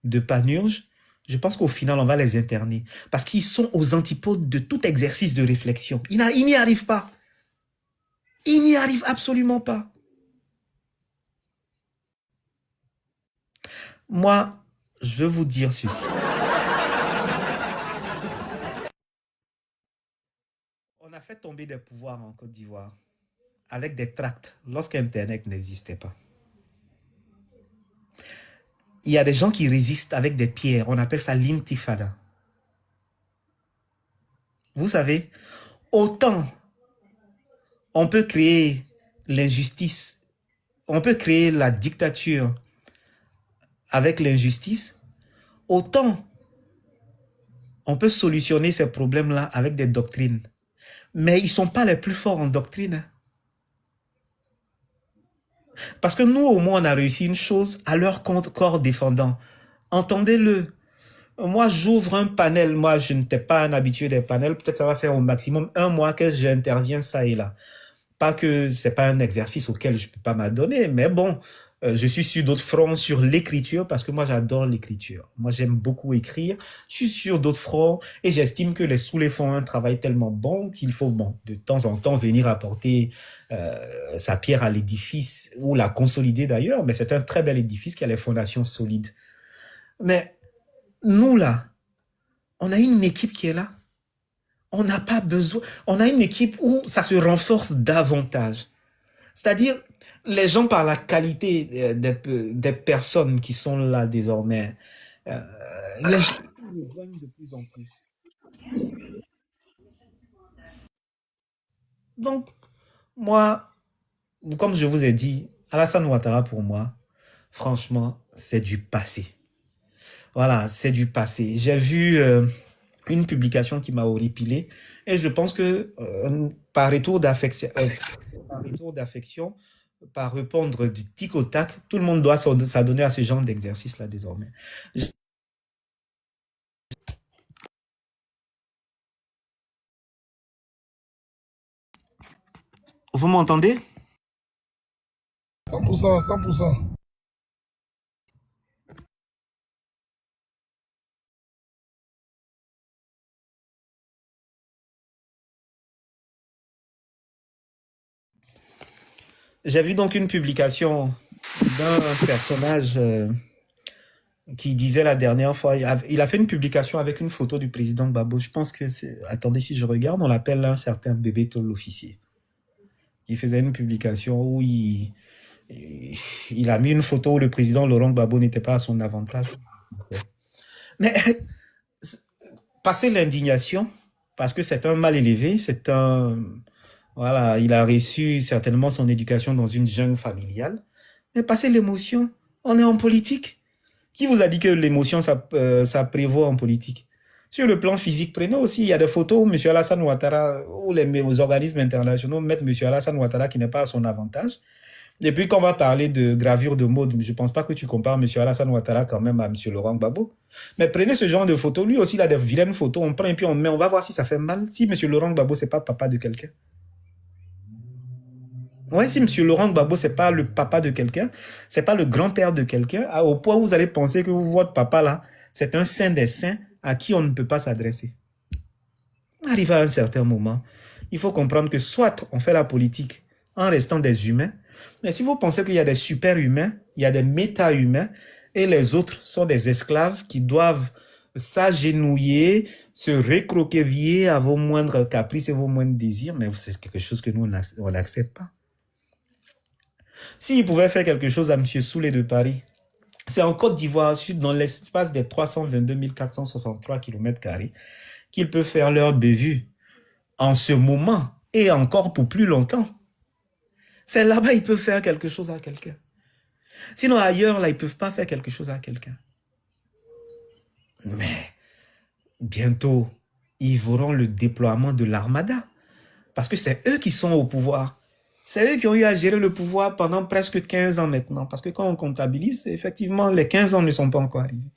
de panurges, je pense qu'au final, on va les interner. Parce qu'ils sont aux antipodes de tout exercice de réflexion. Ils n'y arrivent pas. Ils n'y arrivent absolument pas. Moi, je veux vous dire ceci. On a fait tomber des pouvoirs en Côte d'Ivoire avec des tracts lorsqu'Internet n'existait pas. Il y a des gens qui résistent avec des pierres. On appelle ça l'intifada. Vous savez, autant on peut créer l'injustice, on peut créer la dictature avec l'injustice, autant on peut solutionner ces problèmes-là avec des doctrines. Mais ils ne sont pas les plus forts en doctrine. Parce que nous, au moins, on a réussi une chose à leur corps défendant. Entendez-le. Moi, j'ouvre un panel. Moi, je n'étais pas un habitué des panels. Peut-être ça va faire au maximum 1 mois que j'interviens ça et là. Pas que ce n'est pas un exercice auquel je ne peux pas m'adonner, mais bon, je suis sur d'autres fronts, sur l'écriture, parce que moi, j'adore l'écriture. Moi, j'aime beaucoup écrire. Je suis sur d'autres fronts et j'estime que les Soulé font un travail tellement bon qu'il faut, bon, de temps en temps, venir apporter sa pierre à l'édifice ou la consolider d'ailleurs, mais c'est un très bel édifice qui a les fondations solides. Mais nous, là, on a une équipe qui est là. On n'a pas besoin. On a une équipe où ça se renforce davantage. C'est-à-dire, les gens, par la qualité des personnes qui sont là désormais, les gens nous rejoignent de plus en plus. Donc, moi, comme je vous ai dit, Alassane Ouattara, pour moi, franchement, c'est du passé. Voilà, c'est du passé. J'ai vu une publication qui m'a horripilé et je pense que par retour d'affection, par répondre du tic au tac, tout le monde doit s'adonner à ce genre d'exercice-là désormais. Vous m'entendez? 100%, 100%. J'ai vu donc une publication d'un personnage qui disait la dernière fois, il a fait une publication avec une photo du président Gbagbo. Je pense que c'est, attendez si je regarde, on l'appelle un certain Bébé Tol l'officier, qui faisait une publication où il a mis une photo où le président Laurent Gbagbo n'était pas à son avantage. Mais passer l'indignation, parce que c'est un mal élevé, c'est un... Voilà, il a reçu certainement son éducation dans une jungle familiale. Mais passer l'émotion, on est en politique. Qui vous a dit que l'émotion, ça prévaut en politique? Sur le plan physique, prenez aussi, il y a des photos où M. Alassane Ouattara, où les organismes internationaux mettent M. Alassane Ouattara qui n'est pas à son avantage. Et puis, quand on va parler de gravure de mode, je ne pense pas que tu compares M. Alassane Ouattara quand même à M. Laurent Gbagbo. Mais prenez ce genre de photos. Lui aussi, il a des vilaines photos. On prend et puis on met. On va voir si ça fait mal. Si M. Laurent Gbagbo, ce n'est pas papa de quelqu'un. Ouais, si M. Laurent Gbagbo, ce n'est pas le papa de quelqu'un, ce n'est pas le grand-père de quelqu'un, au point où vous allez penser que votre papa, là, c'est un saint des saints à qui on ne peut pas s'adresser. Arrivé à un certain moment, il faut comprendre que soit on fait la politique en restant des humains, mais si vous pensez qu'il y a des super-humains, il y a des méta-humains, et les autres sont des esclaves qui doivent s'agenouiller, se récroqueviller à vos moindres caprices et vos moindres désirs, mais c'est quelque chose que nous, on n'accepte pas. S'il pouvait faire quelque chose à M. Soulé de Paris, C'est en Côte d'Ivoire, dans l'espace des 322 463 km², qu'ils peuvent faire leur bévue en ce moment et encore pour plus longtemps. C'est là-bas ils peuvent faire quelque chose à quelqu'un. Sinon, ailleurs, là, ils ne peuvent pas faire quelque chose à quelqu'un. Mais bientôt, ils verront le déploiement de l'armada. Parce que c'est eux qui sont au pouvoir. C'est eux qui ont eu à gérer le pouvoir pendant presque 15 ans maintenant. Parce que quand on comptabilise, effectivement, les 15 ans ne sont pas encore arrivés.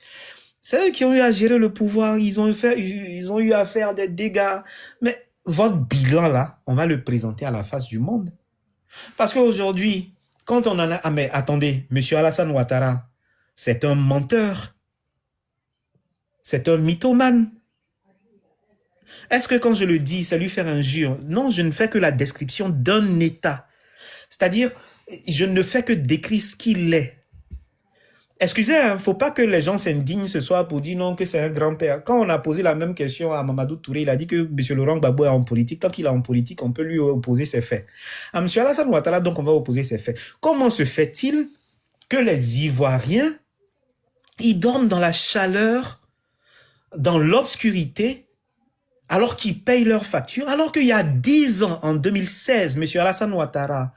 C'est eux qui ont eu à gérer le pouvoir. Ils ont eu à faire des dégâts. Mais votre bilan, là, on va le présenter à la face du monde. Parce qu'aujourd'hui, quand on en a... Ah mais attendez, M. Alassane Ouattara, c'est un menteur. C'est un mythomane. Est-ce que quand je le dis, c'est lui faire injure? Non, je ne fais que la description d'un état. C'est-à-dire, je ne fais que décrire ce qu'il est. Excusez, il ne faut pas que les gens s'indignent ce soir pour dire non, que c'est un grand-père. Quand on a posé la même question à Mamadou Touré, il a dit que M. Laurent Gbagbo est en politique. Tant qu'il est en politique, on peut lui opposer ses faits. À M. Alassane Ouattara, donc, on va opposer ses faits. Comment se fait-il que les Ivoiriens, ils dorment dans la chaleur, dans l'obscurité, alors qu'ils payent leurs factures, alors qu'il y a 10 ans, en 2016, M. Alassane Ouattara,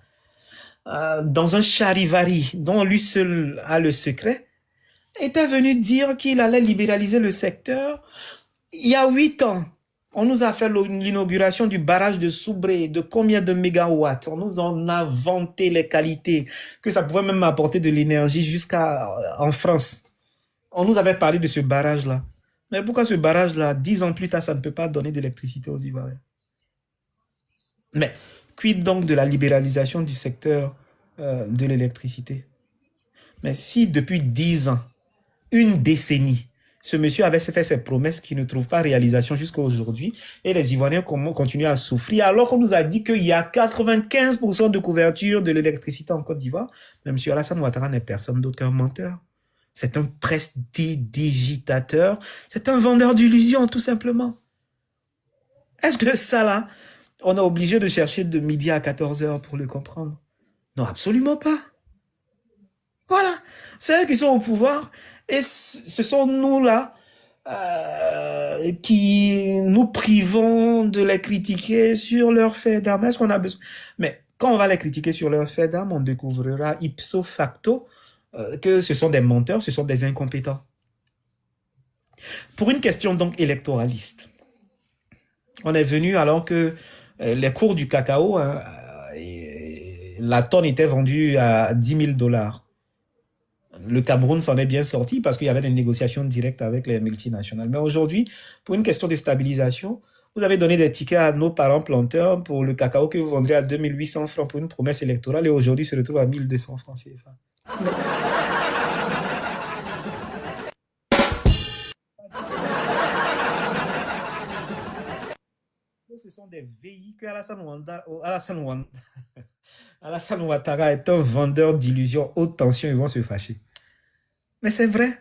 dans un charivari dont lui seul a le secret, était venu dire qu'il allait libéraliser le secteur. Il y a 8 ans, on nous a fait l'inauguration du barrage de Soubré, de combien de mégawatts. On nous en a vanté les qualités, que ça pouvait même apporter de l'énergie jusqu'en France. On nous avait parlé de ce barrage-là. Mais pourquoi ce barrage-là, 10 ans plus tard, ça ne peut pas donner d'électricité aux Ivoiriens? Mais quid donc de la libéralisation du secteur de l'électricité? Mais si depuis 10 ans, une décennie, ce monsieur avait fait ses promesses qui ne trouvent pas réalisation jusqu'à aujourd'hui, et les Ivoiriens continuent à souffrir, alors qu'on nous a dit qu'il y a 95% de couverture de l'électricité en Côte d'Ivoire. Mais M. Alassane Ouattara n'est personne d'autre qu'un menteur. C'est un prestidigitateur, c'est un vendeur d'illusions, tout simplement. Est-ce que ça, là, on est obligé de chercher de midi à 14h pour le comprendre? Non, absolument pas. Voilà, c'est eux qui sont au pouvoir, et ce sont nous, là, qui nous privons de les critiquer sur leurs faits d'armes. Est-ce qu'on a besoin? Mais quand on va les critiquer sur leurs faits d'armes, on découvrira ipso facto que ce sont des menteurs, ce sont des incompétents. Pour une question donc électoraliste, on est venu alors que les cours du cacao, la tonne était vendue à 10 000 $. Le Cameroun s'en est bien sorti parce qu'il y avait des négociations directes avec les multinationales. Mais aujourd'hui, pour une question de stabilisation, vous avez donné des tickets à nos parents planteurs pour le cacao que vous vendrez à 2800 francs pour une promesse électorale et aujourd'hui se retrouve à 1200 francs CFA. Ce sont des véhicules. Alassane Ouattara est un vendeur d'illusions haute tension, ils vont se fâcher. Mais c'est vrai.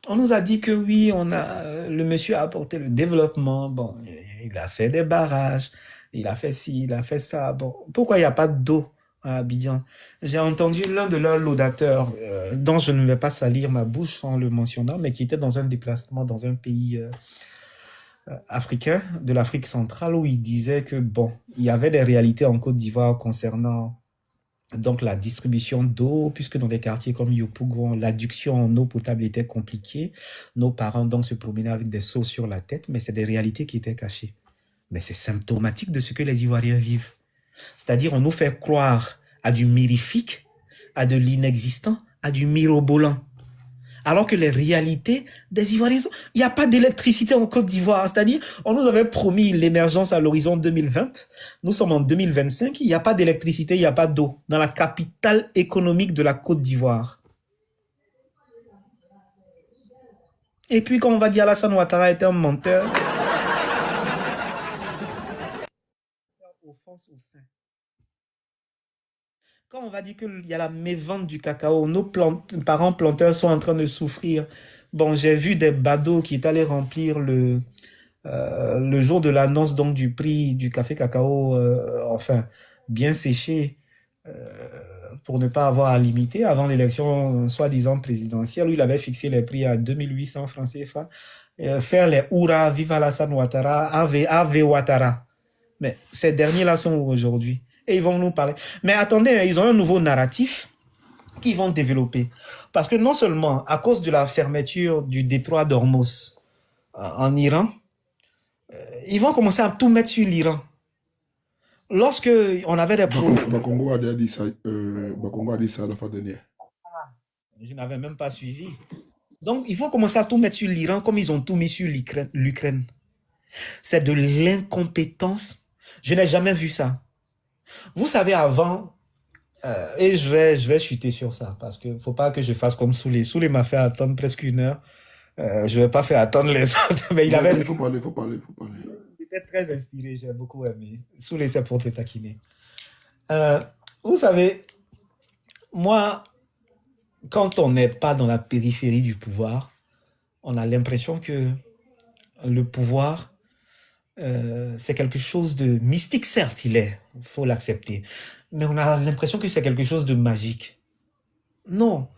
On nous a dit que oui, le monsieur a apporté le développement. Bon, il a fait des barrages, il a fait ci, il a fait ça. Bon, pourquoi il n'y a pas d'eau à Abidjan? J'ai entendu l'un de leurs laudateurs, dont je ne vais pas salir ma bouche en le mentionnant, mais qui était dans un déplacement dans un pays africain, de l'Afrique centrale, où il disait que bon, il y avait des réalités en Côte d'Ivoire concernant donc la distribution d'eau, puisque dans des quartiers comme Yopougon, l'adduction en eau potable était compliquée. Nos parents donc se promenaient avec des seaux sur la tête, mais c'est des réalités qui étaient cachées. Mais c'est symptomatique de ce que les Ivoiriens vivent. C'est-à-dire, on nous fait croire à du mirifique, à de l'inexistant, à du mirobolant. Alors que les réalités des Ivoiriens sont... Il n'y a pas d'électricité en Côte d'Ivoire. C'est-à-dire, on nous avait promis l'émergence à l'horizon 2020. Nous sommes en 2025. Il n'y a pas d'électricité, il n'y a pas d'eau dans la capitale économique de la Côte d'Ivoire. Et puis, quand on va dire Alassane Ouattara est un menteur, offense au sein. Quand on va dire qu'il y a la mévente du cacao, nos parents planteurs sont en train de souffrir. Bon, j'ai vu des badauds qui est allé remplir le jour de l'annonce du prix du café cacao, enfin, bien séché, pour ne pas avoir à limiter, avant l'élection soi-disant présidentielle, où il avait fixé les prix à 2800 francs CFA, faire les Oura, Vive Alassane Ouattara, Ave Ouattara. Mais ces derniers-là sont où aujourd'hui? Et ils vont nous parler. Mais attendez, ils ont un nouveau narratif qu'ils vont développer. Parce que non seulement, à cause de la fermeture du détroit d'Ormuz en Iran, ils vont commencer à tout mettre sur l'Iran. Lorsque on avait des problèmes... Bakongo a déjà dit ça, Bakongo a dit ça la fois dernière. Je n'avais même pas suivi. Donc, ils vont commencer à tout mettre sur l'Iran comme ils ont tout mis sur l'Ukraine. C'est de l'incompétence. Je n'ai jamais vu ça. Vous savez, avant, et je vais chuter sur ça, parce qu'il ne faut pas que je fasse comme Soulé. Soulé m'a fait attendre presque 1 heure. Je ne vais pas faire attendre les autres, mais il avait... Il faut parler. Il était très inspiré, j'ai beaucoup aimé. Soulé, c'est pour te taquiner. Vous savez, moi, quand on n'est pas dans la périphérie du pouvoir, on a l'impression que le pouvoir, c'est quelque chose de mystique, certes, il faut l'accepter, mais on a l'impression que c'est quelque chose de magique. Non.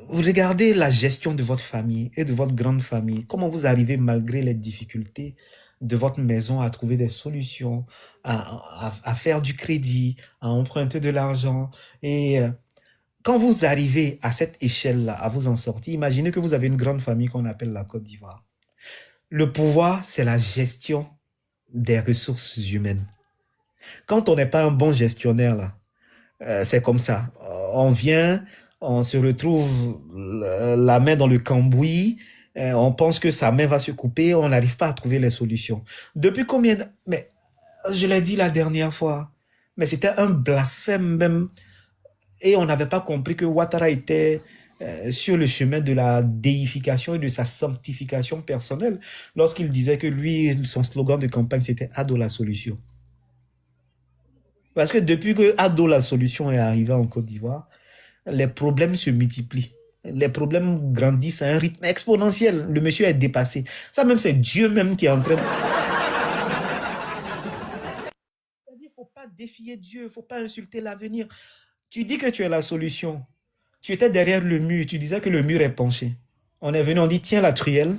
Vous regardez la gestion de votre famille et de votre grande famille, comment vous arrivez malgré les difficultés de votre maison à trouver des solutions, à faire du crédit, à emprunter de l'argent. Et quand vous arrivez à cette échelle-là, à vous en sortir, imaginez que vous avez une grande famille qu'on appelle la Côte d'Ivoire. Le pouvoir, c'est la gestion des ressources humaines. Quand on n'est pas un bon gestionnaire, là, c'est comme ça. On vient, on se retrouve la main dans le cambouis, on pense que sa main va se couper, on n'arrive pas à trouver les solutions. Depuis combien de... Mais je l'ai dit la dernière fois, mais c'était un blasphème même. Et on n'avait pas compris que Ouattara était sur le chemin de la déification et de sa sanctification personnelle lorsqu'il disait que lui, son slogan de campagne, c'était « Ado la solution ». Parce que depuis que Ado la solution est arrivé en Côte d'Ivoire, les problèmes se multiplient. Les problèmes grandissent à un rythme exponentiel. Le monsieur est dépassé. Ça même, c'est Dieu même qui est en train de... C'est-à-dire, il ne faut pas défier Dieu, il ne faut pas insulter l'avenir. Tu dis que tu es la solution. Tu étais derrière le mur, tu disais que le mur est penché. On est venu, on dit, tiens la truelle,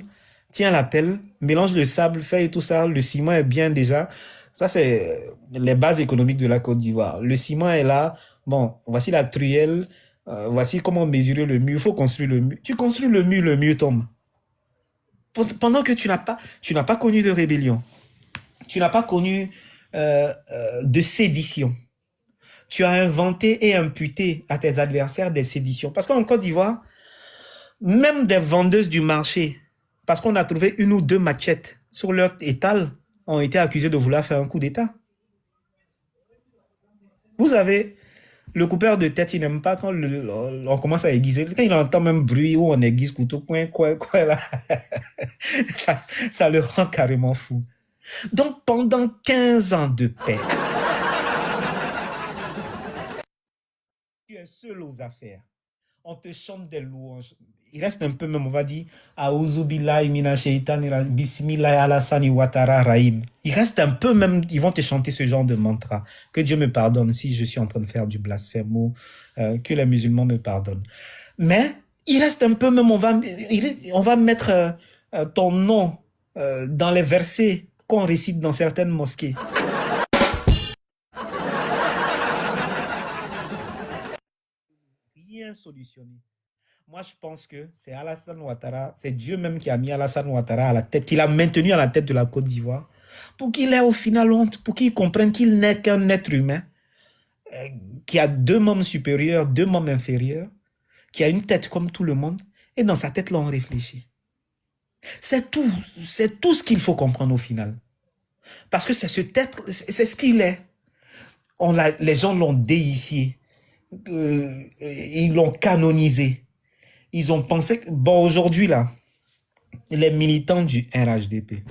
tiens la pelle, mélange le sable, feuille et tout ça, le ciment est bien déjà. Ça, c'est les bases économiques de la Côte d'Ivoire. Le ciment est là. Bon, voici la truelle. Voici comment mesurer le mur. Il faut construire le mur. Tu construis le mur tombe. Pendant que tu n'as pas connu de rébellion. Tu n'as pas connu de sédition. Tu as inventé et imputé à tes adversaires des séditions. Parce qu'en Côte d'Ivoire, même des vendeuses du marché, parce qu'on a trouvé 1 ou 2 machettes sur leur étal, ont été accusés de vouloir faire un coup d'État. Vous savez, le coupeur de tête, il n'aime pas quand on commence à aiguiser. Quand il entend même bruit où on aiguise couteau, quoi, là, ça le rend carrément fou. Donc, pendant 15 ans de paix, tu es seul aux affaires. On te chante des louanges. Il reste un peu même, on va dire, Aouzu billahi mina shaitanir rajim, Bismillah Alassane Ouattara Rahim. Il reste un peu même, ils vont te chanter ce genre de mantra. Que Dieu me pardonne si je suis en train de faire du blasphème ou que les musulmans me pardonnent. Mais il reste un peu même, on va mettre ton nom dans les versets qu'on récite dans certaines mosquées. Rien solutionné. Moi, je pense que c'est Alassane Ouattara, c'est Dieu même qui a mis Alassane Ouattara à la tête, qui l'a maintenu à la tête de la Côte d'Ivoire, pour qu'il ait au final honte, pour qu'il comprenne qu'il n'est qu'un être humain, qui a 2 membres supérieurs, 2 membres inférieurs, qui a une tête comme tout le monde, et dans sa tête, là, on réfléchit. C'est tout ce qu'il faut comprendre au final. Parce que c'est ce qu'il est. Les gens l'ont déifié. Ils l'ont canonisé. Ils ont pensé que, bon, aujourd'hui, là, les militants du RHDP,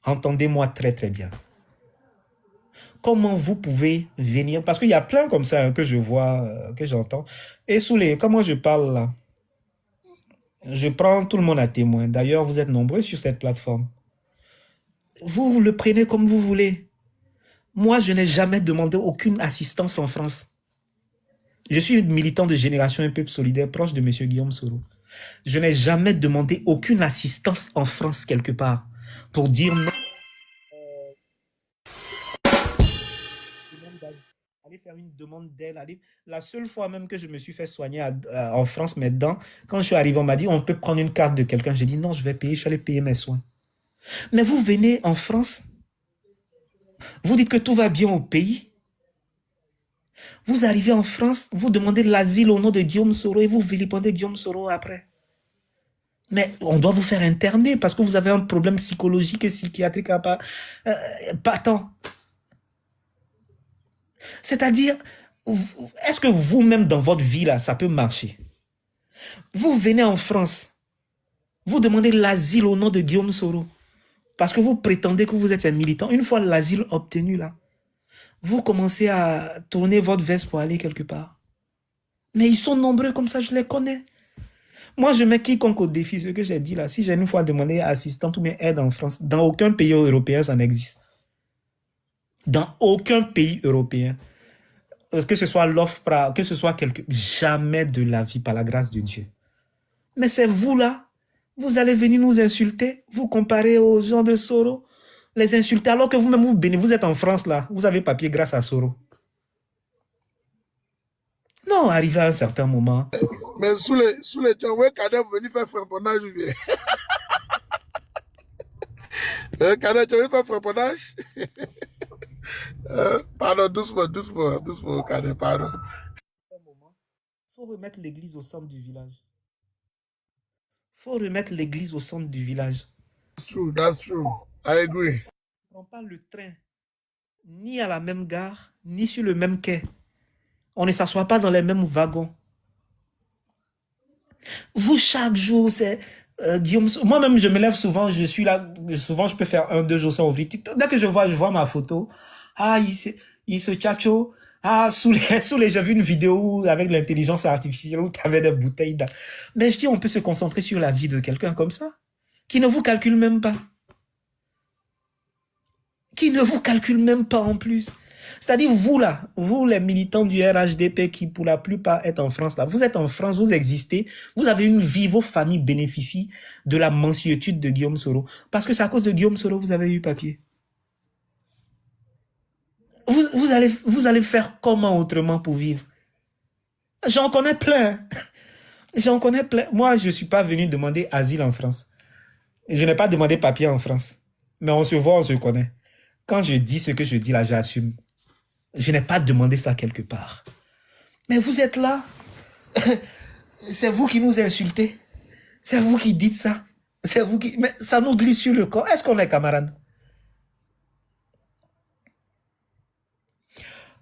entendez-moi très, très bien. Comment vous pouvez venir, parce qu'il y a plein comme ça que je vois, que j'entends. Et comment je parle là, je prends tout le monde à témoin. D'ailleurs, vous êtes nombreux sur cette plateforme. Vous le prenez comme vous voulez. Moi, je n'ai jamais demandé aucune assistance en France. Je suis militant de Génération Un Peuple Solidaire, proche de M. Guillaume Soro. Je n'ai jamais demandé aucune assistance en France quelque part pour dire non. Aller faire une demande d'aide. La seule fois même que je me suis fait soigner en France, mes dents, quand je suis arrivé, on m'a dit on peut prendre une carte de quelqu'un. J'ai dit non, je vais payer, je suis allé payer mes soins. Mais vous venez en France, vous dites que tout va bien au pays. Vous arrivez en France, vous demandez l'asile au nom de Guillaume Soro et vous vilipendez Guillaume Soro après. Mais on doit vous faire interner parce que vous avez un problème psychologique et psychiatrique pas tant. C'est-à-dire, est-ce que vous-même dans votre vie, là, ça peut marcher? Vous venez en France, vous demandez l'asile au nom de Guillaume Soro parce que vous prétendez que vous êtes un militant. Une fois l'asile obtenu, là, vous commencez à tourner votre veste pour aller quelque part. Mais ils sont nombreux comme ça, je les connais. Moi, je mets quiconque au défi, ce que j'ai dit là. Si j'ai une fois demandé assistante ou bien aide en France, dans aucun pays européen, ça n'existe. Dans aucun pays européen. Que ce soit l'OFPRA, que ce soit jamais de la vie, par la grâce de Dieu. Mais c'est vous là, vous allez venir nous insulter, vous comparer aux gens de Soro, les insulter, alors que vous-même, vous êtes en France là, vous avez papier grâce à Soro. Non, arrivé à un certain moment. Mais sous les Tchoué, Kader venir faire frapponnage ou bien? Kader, tu veux faire frapponnage? Pardon, doucement, Kader, pardon. Il faut remettre l'église au centre du village. Il faut remettre l'église au centre du village. That's true. I agree. On ne prend pas le train, ni à la même gare, ni sur le même quai. On ne s'assoit pas dans les mêmes wagons. Vous, chaque jour, c'est Guillaume. Moi-même, je me lève souvent, je suis là, souvent, je peux faire 1-2 jours sans ouvrir TikTok. Dès que je vois ma photo, il se tchatcho. Sous les, j'ai vu une vidéo avec l'intelligence artificielle où tu avais des bouteilles. Mais je dis, on peut se concentrer sur la vie de quelqu'un comme ça, qui ne vous calcule même pas. Qui ne vous calcule même pas en plus. C'est-à-dire, vous là, vous les militants du RHDP qui pour la plupart êtes en France là, vous êtes en France, vous existez, vous avez une vie, vos familles bénéficient de la mansuétude de Guillaume Soro. Parce que c'est à cause de Guillaume Soro que vous avez eu papier. Vous allez faire comment autrement pour vivre? J'en connais plein. J'en connais plein. Moi, je ne suis pas venu demander asile en France. Je n'ai pas demandé papier en France. Mais on se voit, on se connaît. Quand je dis ce que je dis là, j'assume. Je n'ai pas demandé ça quelque part. Mais vous êtes là. C'est vous qui nous insultez. C'est vous qui dites ça. C'est vous qui... Mais ça nous glisse sur le corps. Est-ce qu'on est camarades?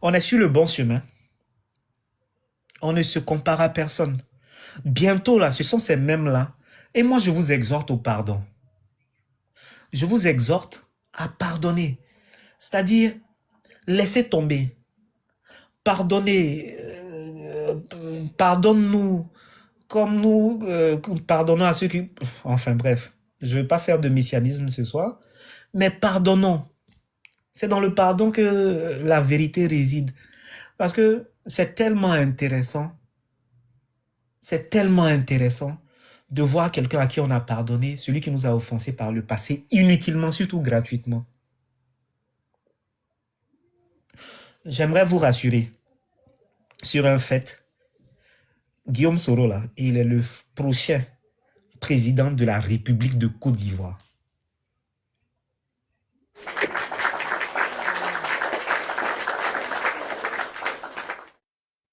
On est sur le bon chemin. On ne se compare à personne. Bientôt, là, ce sont ces mêmes-là. Et moi, je vous exhorte au pardon. Je vous exhorte à pardonner. C'est-à-dire, laissez tomber. Pardonnez. Pardonne-nous. Comme nous pardonnons à ceux qui... Enfin, bref. Je ne vais pas faire de messianisme ce soir. Mais pardonnons. C'est dans le pardon que la vérité réside. Parce que c'est tellement intéressant. C'est tellement intéressant de voir quelqu'un à qui on a pardonné, celui qui nous a offensés par le passé, inutilement, surtout gratuitement. J'aimerais vous rassurer sur un fait. Guillaume Soro, là, il est le prochain président de la République de Côte d'Ivoire.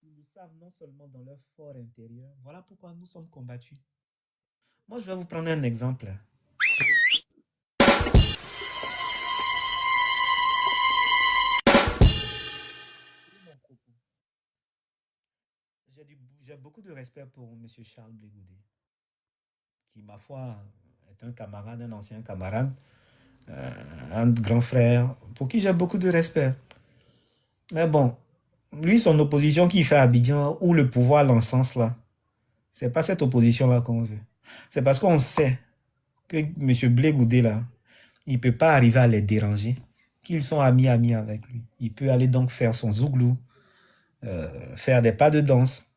Ils le savent non seulement dans leur fort intérieur. Voilà pourquoi nous sommes combattus. Moi, je vais vous prendre un exemple. J'ai beaucoup de respect pour M. Charles Blé Goudé, qui, ma foi, est un camarade, un ancien camarade, un grand frère, pour qui j'ai beaucoup de respect. Mais bon, lui, son opposition qu'il fait à Abidjan, où le pouvoir l'encense là, c'est pas cette opposition-là qu'on veut. C'est parce qu'on sait que M. Blé Goudé, là, il ne peut pas arriver à les déranger qu'ils sont amis avec lui. Il peut aller donc faire son zouglou, faire des pas de danse